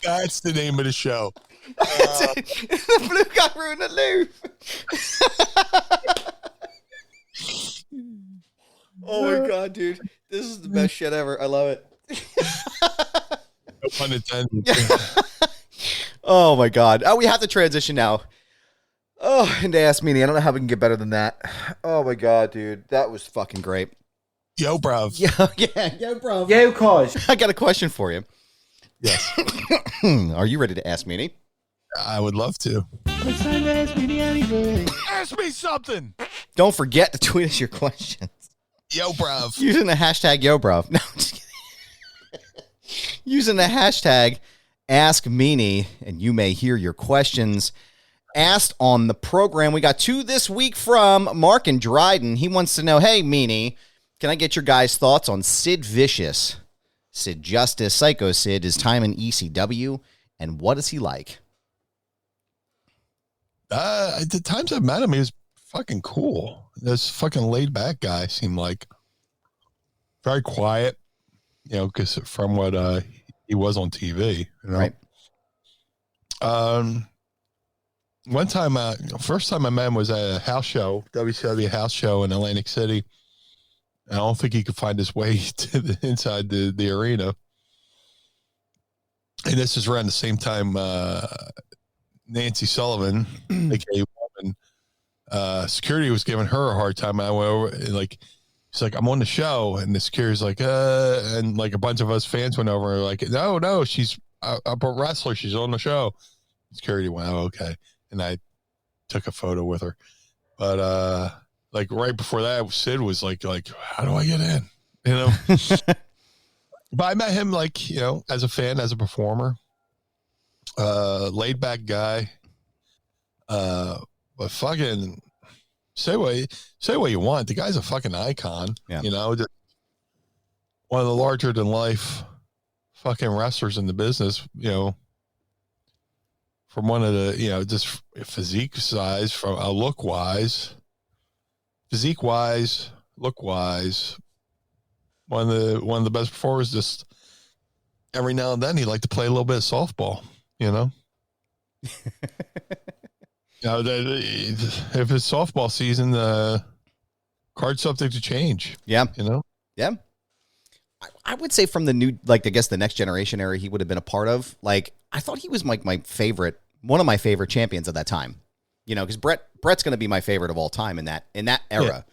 That's the name of the show. The blue guy ruined the loo. Oh my god, dude. This is the best shit ever. I love it. No pun intended. Oh my god. Oh, we have to transition now. Oh, and to Ask Meanie. I don't know how we can get better than that. Oh my god, dude. That was fucking great. Yo, bruv. Yo, bro. Yo, cuz. I got a question for you. Yes. Are you ready to Ask Meanie? I would love to. It's time to ask Meanie anything. Ask me something. Don't forget to tweet us your questions. Yo, bruv. Using the hashtag YoBro. No, I'm just kidding. Using the hashtag Ask Meanie, and you may hear your questions asked on the program. We got 2 this week from Mark and Dryden. He wants to know, hey, Meanie, can I get your guys' thoughts on Sid Vicious, Sid Justice, Psycho Sid, his time in ECW, and what is he like? The times I've met him, he was fucking cool. This fucking laid back guy seemed like very quiet, you know, because from what he was on TV, you know. Right. One time, first time I met him was at a house show, WCW house show in Atlantic City. I don't think he could find his way to inside the arena. And this is around the same time Nancy Sullivan, aka woman, security was giving her a hard time. I went over and she's like, I'm on the show, and the security's like, and like a bunch of us fans went over and were like, no, she's a wrestler, she's on the show. Security went, oh, okay. And I took a photo with her. But like right before that, Sid was like, how do I get in? You know? But I met him like, you know, as a fan, as a performer. Laid back guy. But fucking say what you want. The guy's a fucking icon. Yeah. You know, just one of the larger than life fucking wrestlers in the business, you know. From one of the, you know, just physique size, from look wise, physique wise, look wise, one of the best performers. Just every now and then he liked to play a little bit of softball, you know. You know, if it's softball season, card subject to change. Yeah. You know. Yeah. I would say from the new, like, I guess the next generation era he would have been a part of. Like, I thought he was like my favorite, one of my favorite champions of that time. You know, because Brett's going to be my favorite of all time in that era.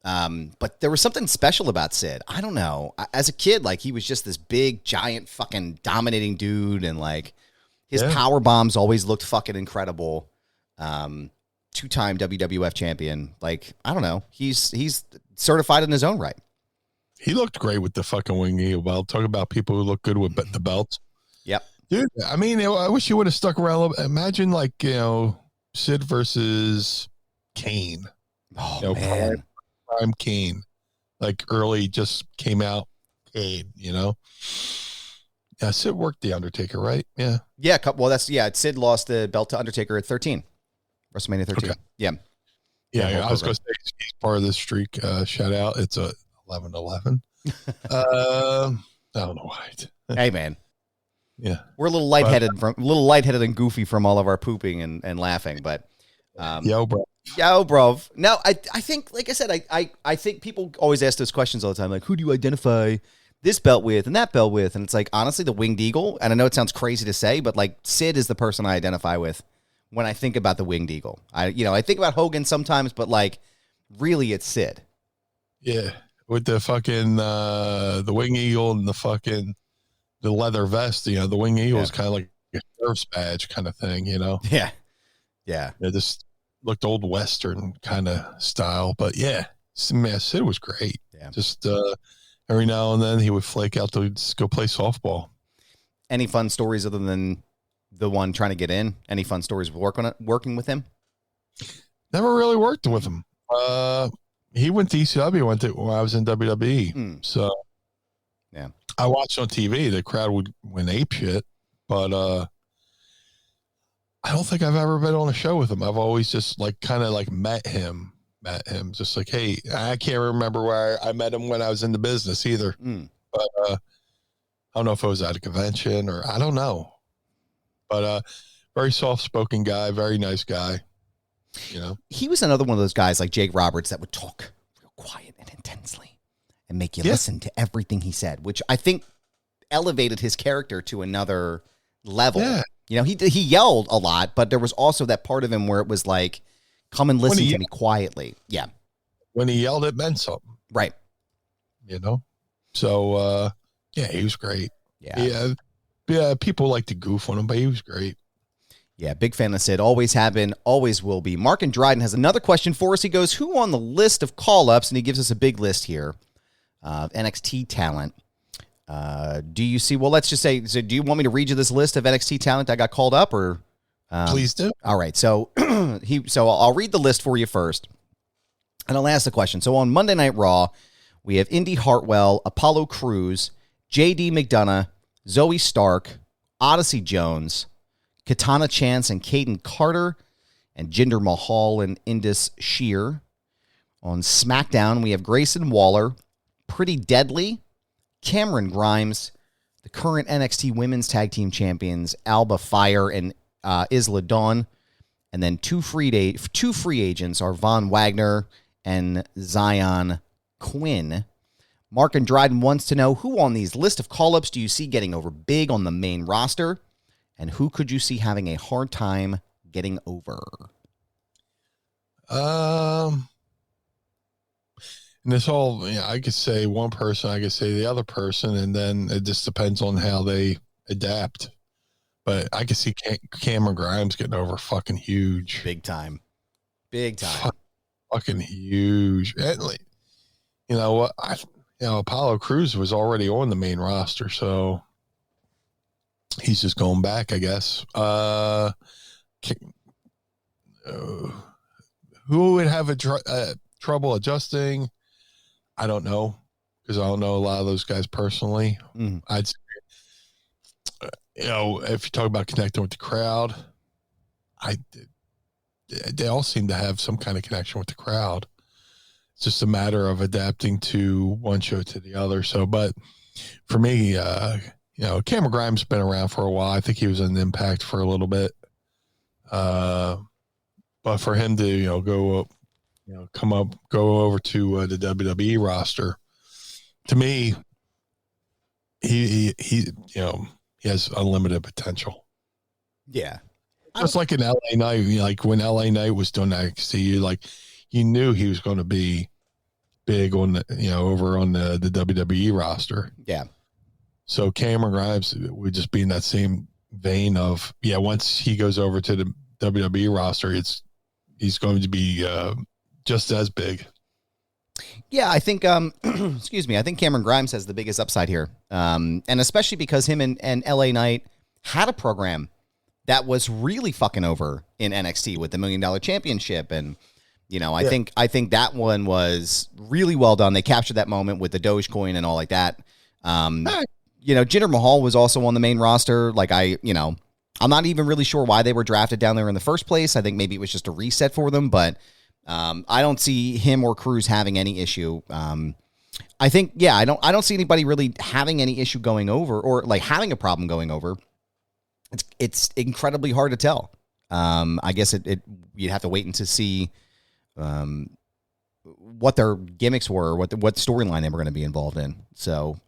Yeah. But there was something special about Sid. I don't know. As a kid, like, he was just this big, giant, fucking dominating dude, and like his power bombs always looked fucking incredible. 2-time WWF champion. Like, I don't know. He's certified in his own right. He looked great with the fucking wing eagle belt. Talk about people who look good with the belts. Yep. Dude, I mean, I wish you would have stuck around a little bit. Imagine, like, you know, Sid versus Kane. Oh, you know, man. Prime Kane. Like, early just came out Kane, you know? Yeah, Sid worked The Undertaker, right? Yeah. Yeah, well, Sid lost the belt to Undertaker at 13. WrestleMania 13. Okay. Yeah. Yeah, I was going to say he's part of this streak. Shout out. It's a 11-11. I don't know why. Hey, man. Yeah. We're a little lightheaded and goofy from all of our pooping and laughing, but yo, bro. No, I think, like I said, I think people always ask those questions all the time, like, who do you identify this belt with and that belt with? And it's like, honestly, the Winged Eagle, and I know it sounds crazy to say, but like Sid is the person I identify with when I think about the Winged Eagle. I think about Hogan sometimes, but like really it's Sid. Yeah. With the fucking the Wing Eagle and the leather vest, you know, the Wing Eagle is kind of like a sheriff's badge kind of thing, you know? Yeah. Yeah. It just looked old Western kind of style. But yeah, man, Sid was great. Yeah. Just every now and then he would flake out to just go play softball. Any fun stories other than the one trying to get in? Any fun stories working with him? Never really worked with him. He went to ECW when I was in WWE. So yeah, I watched on TV. The crowd went ape shit, but I don't think I've ever been on a show with him. I've always just like kind of like met him, just like, hey, I can't remember where I met him when I was in the business either. But I don't know if it was at a convention or I don't know. But very soft-spoken guy, very nice guy. You know, he was another one of those guys like Jake Roberts that would talk real quiet and intensely. and make you listen to everything he said, which I think elevated his character to another level. Yeah. You know, he yelled a lot, but there was also that part of him where it was like, come and listen to me quietly. Yeah. When he yelled, it meant something. Right. You know? So, he was great. Yeah. Yeah. People like to goof on him, but he was great. Yeah, big fan of Sid. Always have been, always will be. Mark and Dryden has another question for us. He goes, who on the list of call-ups, and he gives us a big list here, of NXT talent, do you see, well, let's just say, so do you want me to read you this list of NXT talent that got called up, or? Please do. All right, so I'll read the list for you first, and I'll ask the question. So on Monday Night Raw, we have Indy Hartwell, Apollo Crews, J.D. McDonough, Zoe Stark, Odyssey Jones, Katana Chance and Caden Carter, and Jinder Mahal and Indus Shear. On SmackDown, we have Grayson Waller, Pretty Deadly, Cameron Grimes, the current NXT Women's Tag Team Champions, Alba Fire and Isla Dawn, and then two free agents are Von Wagner and Zion Quinn. Mark and Dryden wants to know, who on these list of call-ups do you see getting over big on the main roster? And who could you see having a hard time getting over? And this whole, I could say one person, I could say the other person, and then it just depends on how they adapt. But I could see Cameron Grimes getting over fucking huge. Big time. Big time. Fucking huge. And you know what? Apollo Crews was already on the main roster, so he's just going back, I guess. Who would have trouble adjusting? I don't know, because I don't know a lot of those guys personally. I'd say, if you talk about connecting with the crowd, they all seem to have some kind of connection with the crowd. It's just a matter of adapting to one show to the other. So, but for me, Cameron Grimes has been around for a while. I think he was in Impact for a little bit. But for him to, go over to the WWE roster, to me, he has unlimited potential. Yeah. Just like in LA Knight, like when LA Knight was doing NXT, you knew he was going to be big on the, over on the WWE roster. Yeah. So Cameron Grimes would just be in that same vein of, once he goes over to the WWE roster, he's going to be just as big. Yeah, I think, excuse me, I think Cameron Grimes has the biggest upside here. And especially because him and LA Knight had a program that was really fucking over in NXT with the $1 Million Championship. And, I think that one was really well done. They captured that moment with the Dogecoin and all like that. Jinder Mahal was also on the main roster. I'm not even really sure why they were drafted down there in the first place. I think maybe it was just a reset for them, but I don't see him or Cruz having any issue. I don't see anybody really having any issue going over or having a problem going over. It's incredibly hard to tell. I guess you'd have to wait and to see what their gimmicks were, what storyline they were going to be involved in. So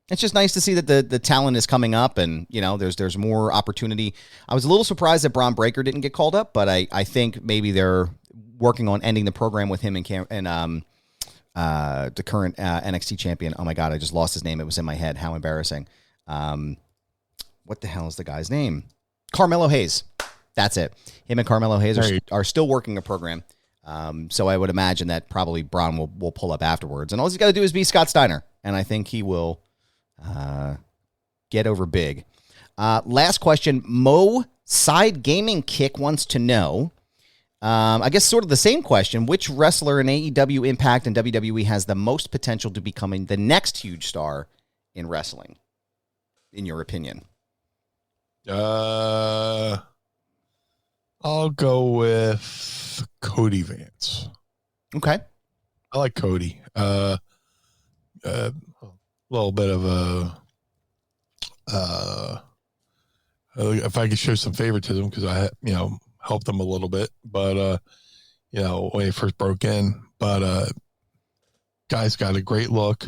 it's just nice to see that the talent is coming up, and there's more opportunity. I was a little surprised that Braun Breaker didn't get called up, but I think maybe they're working on ending the program with him and the current NXT champion. Oh my God, I just lost his name. It was in my head. How embarrassing. What the hell is the guy's name? Carmelo Hayes. That's it. Him and Carmelo Hayes are still working a program. So I would imagine that probably Braun will pull up afterwards. And all he's got to do is be Scott Steiner. And I think he will get over big. Last question. Mo Side Gaming Kick wants to know, I guess sort of the same question, which wrestler in AEW, Impact, and WWE has the most potential to becoming the next huge star in wrestling, in your opinion? I'll go with Cody Vance. Okay. I like Cody. A little bit of if I could show some favoritism, because I helped them a little bit, but when he first broke in, but Guy's got a great look.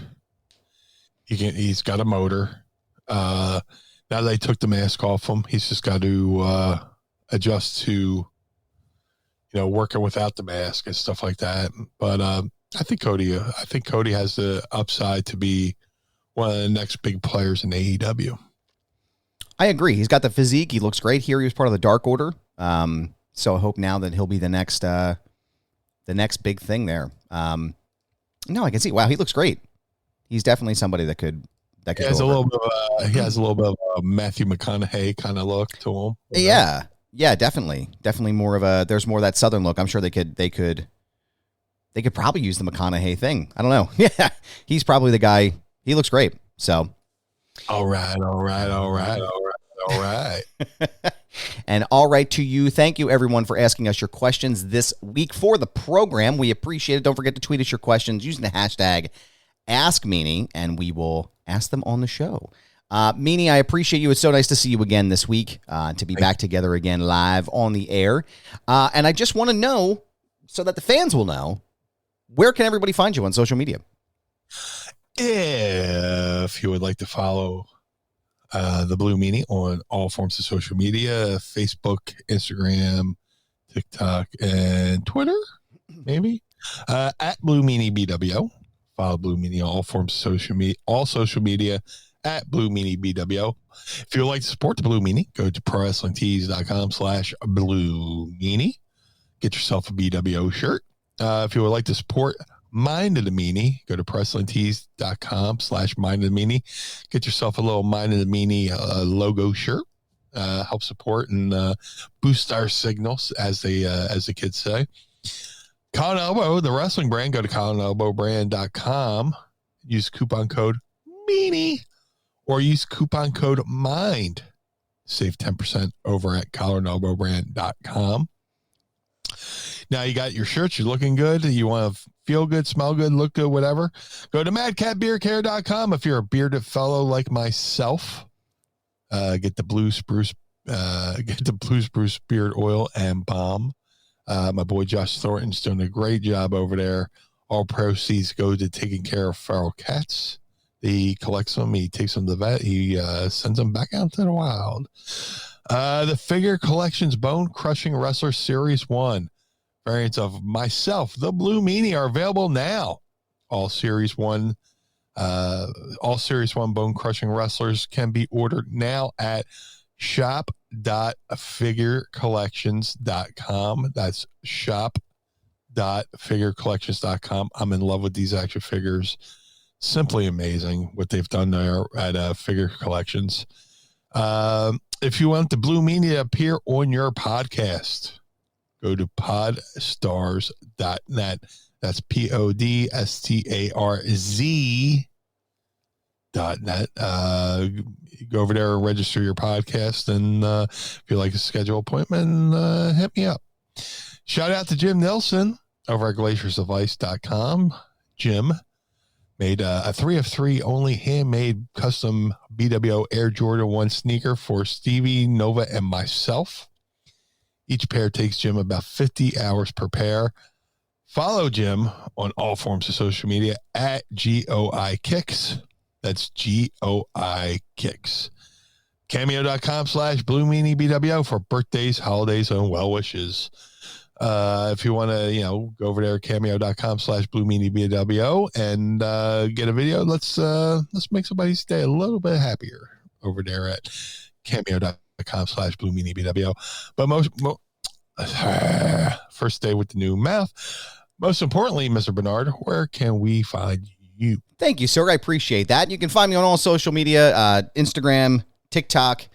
He's got a motor. Now they took the mask off him. He's just got to adjust to, working without the mask and stuff like that. But I think Cody has the upside to be one of the next big players in AEW. I agree. He's got the physique. He looks great here. He was part of the Dark Order. So I hope now that he'll be the next big thing there. No, I can see. Wow, he looks great. He's definitely somebody that could. He has a little bit of a Matthew McConaughey kind of look to him. Yeah, definitely more of a. There's more of that Southern look. I'm sure they could probably use the McConaughey thing. I don't know. Yeah, he's probably the guy. He looks great. So. All right. And all right to you. Thank you, everyone, for asking us your questions this week for the program. We appreciate it. Don't forget to tweet us your questions using the hashtag AskMeanie, and we will ask them on the show. Meanie, I appreciate you. It's so nice to see you again this week, to be back together again live on the air. And I just want to know, so that the fans will know, where can everybody find you on social media? If you would like to follow the Blue Meanie on all forms of social media, Facebook, Instagram, TikTok, and Twitter, maybe, at Blue Meanie BWO. Follow Blue Meanie on all forms of social media at Blue Meanie BWO. If you would like to support the Blue Meanie, go to prowrestlingtees.com/Blue Meanie. Get yourself a BWO shirt. If you would like to support Mind of the Meanie, go to prowrestlingtees.com/Mind of the Meanie. Get yourself a little Mind of the Meanie logo shirt. Help support and boost our signals, as the kids say. Colin Elbow, the wrestling brand, go to colinelbowbrand.com. Use coupon code Meanie or use coupon code MIND. Save 10% over at colinelbowbrand.com. Now you got your shirts. You're looking good. You want to feel good, smell good, look good, whatever. Go to madcatbeercare.com. If you're a bearded fellow like myself, get the Blue Spruce beard oil and balm. My boy Josh Thornton's doing a great job over there. All proceeds go to taking care of feral cats. He collects them. He takes them to the vet. He sends them back out to the wild. The Figure Collections Bone Crushing Wrestler Series 1. Variants of myself, the Blue Meanie, are available now. All Series 1 Bone Crushing Wrestlers can be ordered now at shop.figurecollections.com. That's shop.figurecollections.com. I'm in love with these action figures. Simply amazing what they've done there at Figure Collections. If you want the Blue Meanie to appear on your podcast, go to podstarz.net. That's PODSTARZ.net. Go over there and register your podcast. And if you'd like to schedule an appointment, hit me up. Shout out to Jim Nelson over at glaciersofIce.com. Jim made a 3 of 3 only handmade custom BWO Air Jordan 1 sneaker for Stevie, Nova, and myself. Each pair takes Jim about 50 hours per pair. Follow Jim on all forms of social media at GOI Kicks. That's GOI Kicks. Cameo.com/Blue Meanie BWO for birthdays, holidays, and well wishes. If you want to, go over there, cameo.com/Blue Meanie BWO and get a video. Let's make somebody's day a little bit happier over there at cameo.com/Blue Meanie BWO. But first day with the new mouth. Most importantly, Mr. Barnard, where can we find you? Thank you, sir. I appreciate that. You can find me on all social media, Instagram, TikTok,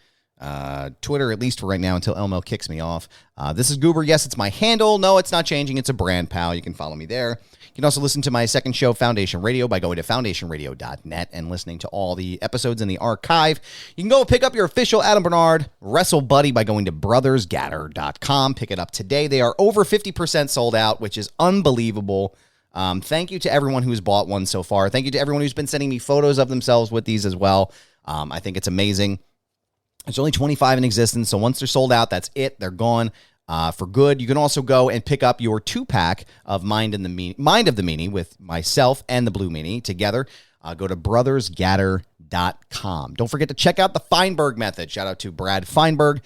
Twitter, at least for right now, until Elmo kicks me off. This is Goober. Yes, it's my handle. No, it's not changing. It's a brand, pal. You can follow me there. You can also listen to my second show, Foundation Radio, by going to foundationradio.net and listening to all the episodes in the archive. You can go pick up your official Adam Barnard Wrestle Buddy by going to brothersgaddor.com. Pick it up today. They are over 50% sold out, which is unbelievable. Thank you to everyone who's bought one so far. Thank you to everyone who's been sending me photos of themselves with these as well. I think it's amazing. There's only 25 in existence, so once they're sold out, that's it. They're gone. for good. You can also go and pick up your 2-pack of Mind of the Meanie with myself and the Blue Meanie together. Go to brothersgaddor.com. Don't forget to check out the Feinberg method. Shout out to Brad Feinberg.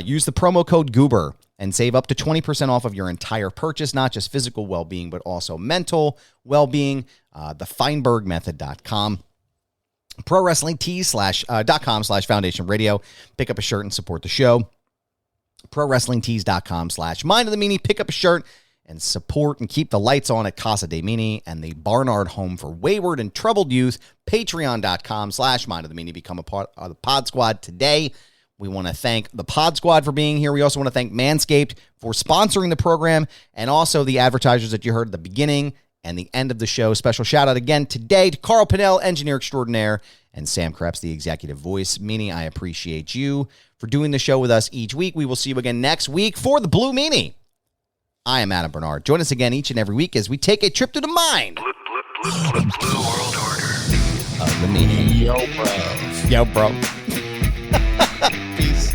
Use the promo code Goober and save up to 20% off of your entire purchase, not just physical well-being, but also mental well-being. Thefeinbergmethod.com. ProWrestlingTees.com/Foundation Radio. Pick up a shirt and support the show. ProWrestlingTees.com/Mind of the Meanie. Pick up a shirt and support and keep the lights on at Casa DeMeanie and the Barnard Home for Wayward and Troubled Youth. Patreon.com/Mind of the Meanie. Become a part of the Pod Squad today. We want to thank the Pod Squad for being here. We also want to thank Manscaped for sponsoring the program and also the advertisers that you heard at the beginning and the end of the show. Special shout out again today to Carl Pinnell, engineer extraordinaire, and Sam Krebs, the executive voice. Meanie, I appreciate you for doing the show with us each week. We will see you again next week for the Blue Meanie. I am Adam Barnard. Join us again each and every week as we take a trip to the mind. Blue World Order. Of the Meanie. Yo, bro. Peace.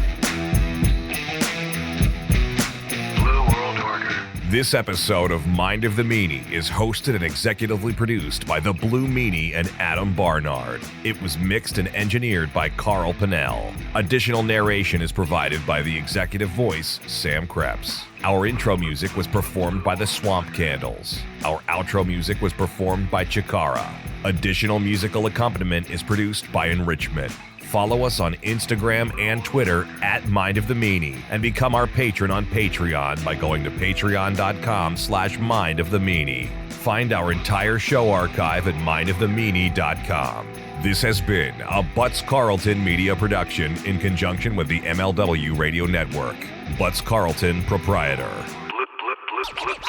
Blue World Order. This episode of Mind of the Meanie is hosted and executively produced by the Blue Meanie and Adam Barnard. It was mixed and engineered by Carl Pinnell. Additional narration is provided by the executive voice, Sam Krebs. Our intro music was performed by the Swamp Candles. Our outro music was performed by Chikara. Additional musical accompaniment is produced by Enrichment. Follow us on Instagram and Twitter at Mind of the Meanie and become our patron on Patreon by going to patreon.com/Mind of the Meanie. Find our entire show archive at mindofthemeanie.com. This has been a Butts Carlton media production in conjunction with the MLW Radio Network. Butts Carlton, proprietor.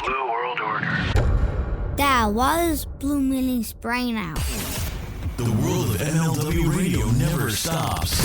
Blue World Order. Dad, why is Blue Meanie's brain out? The world of MLW radio never stops.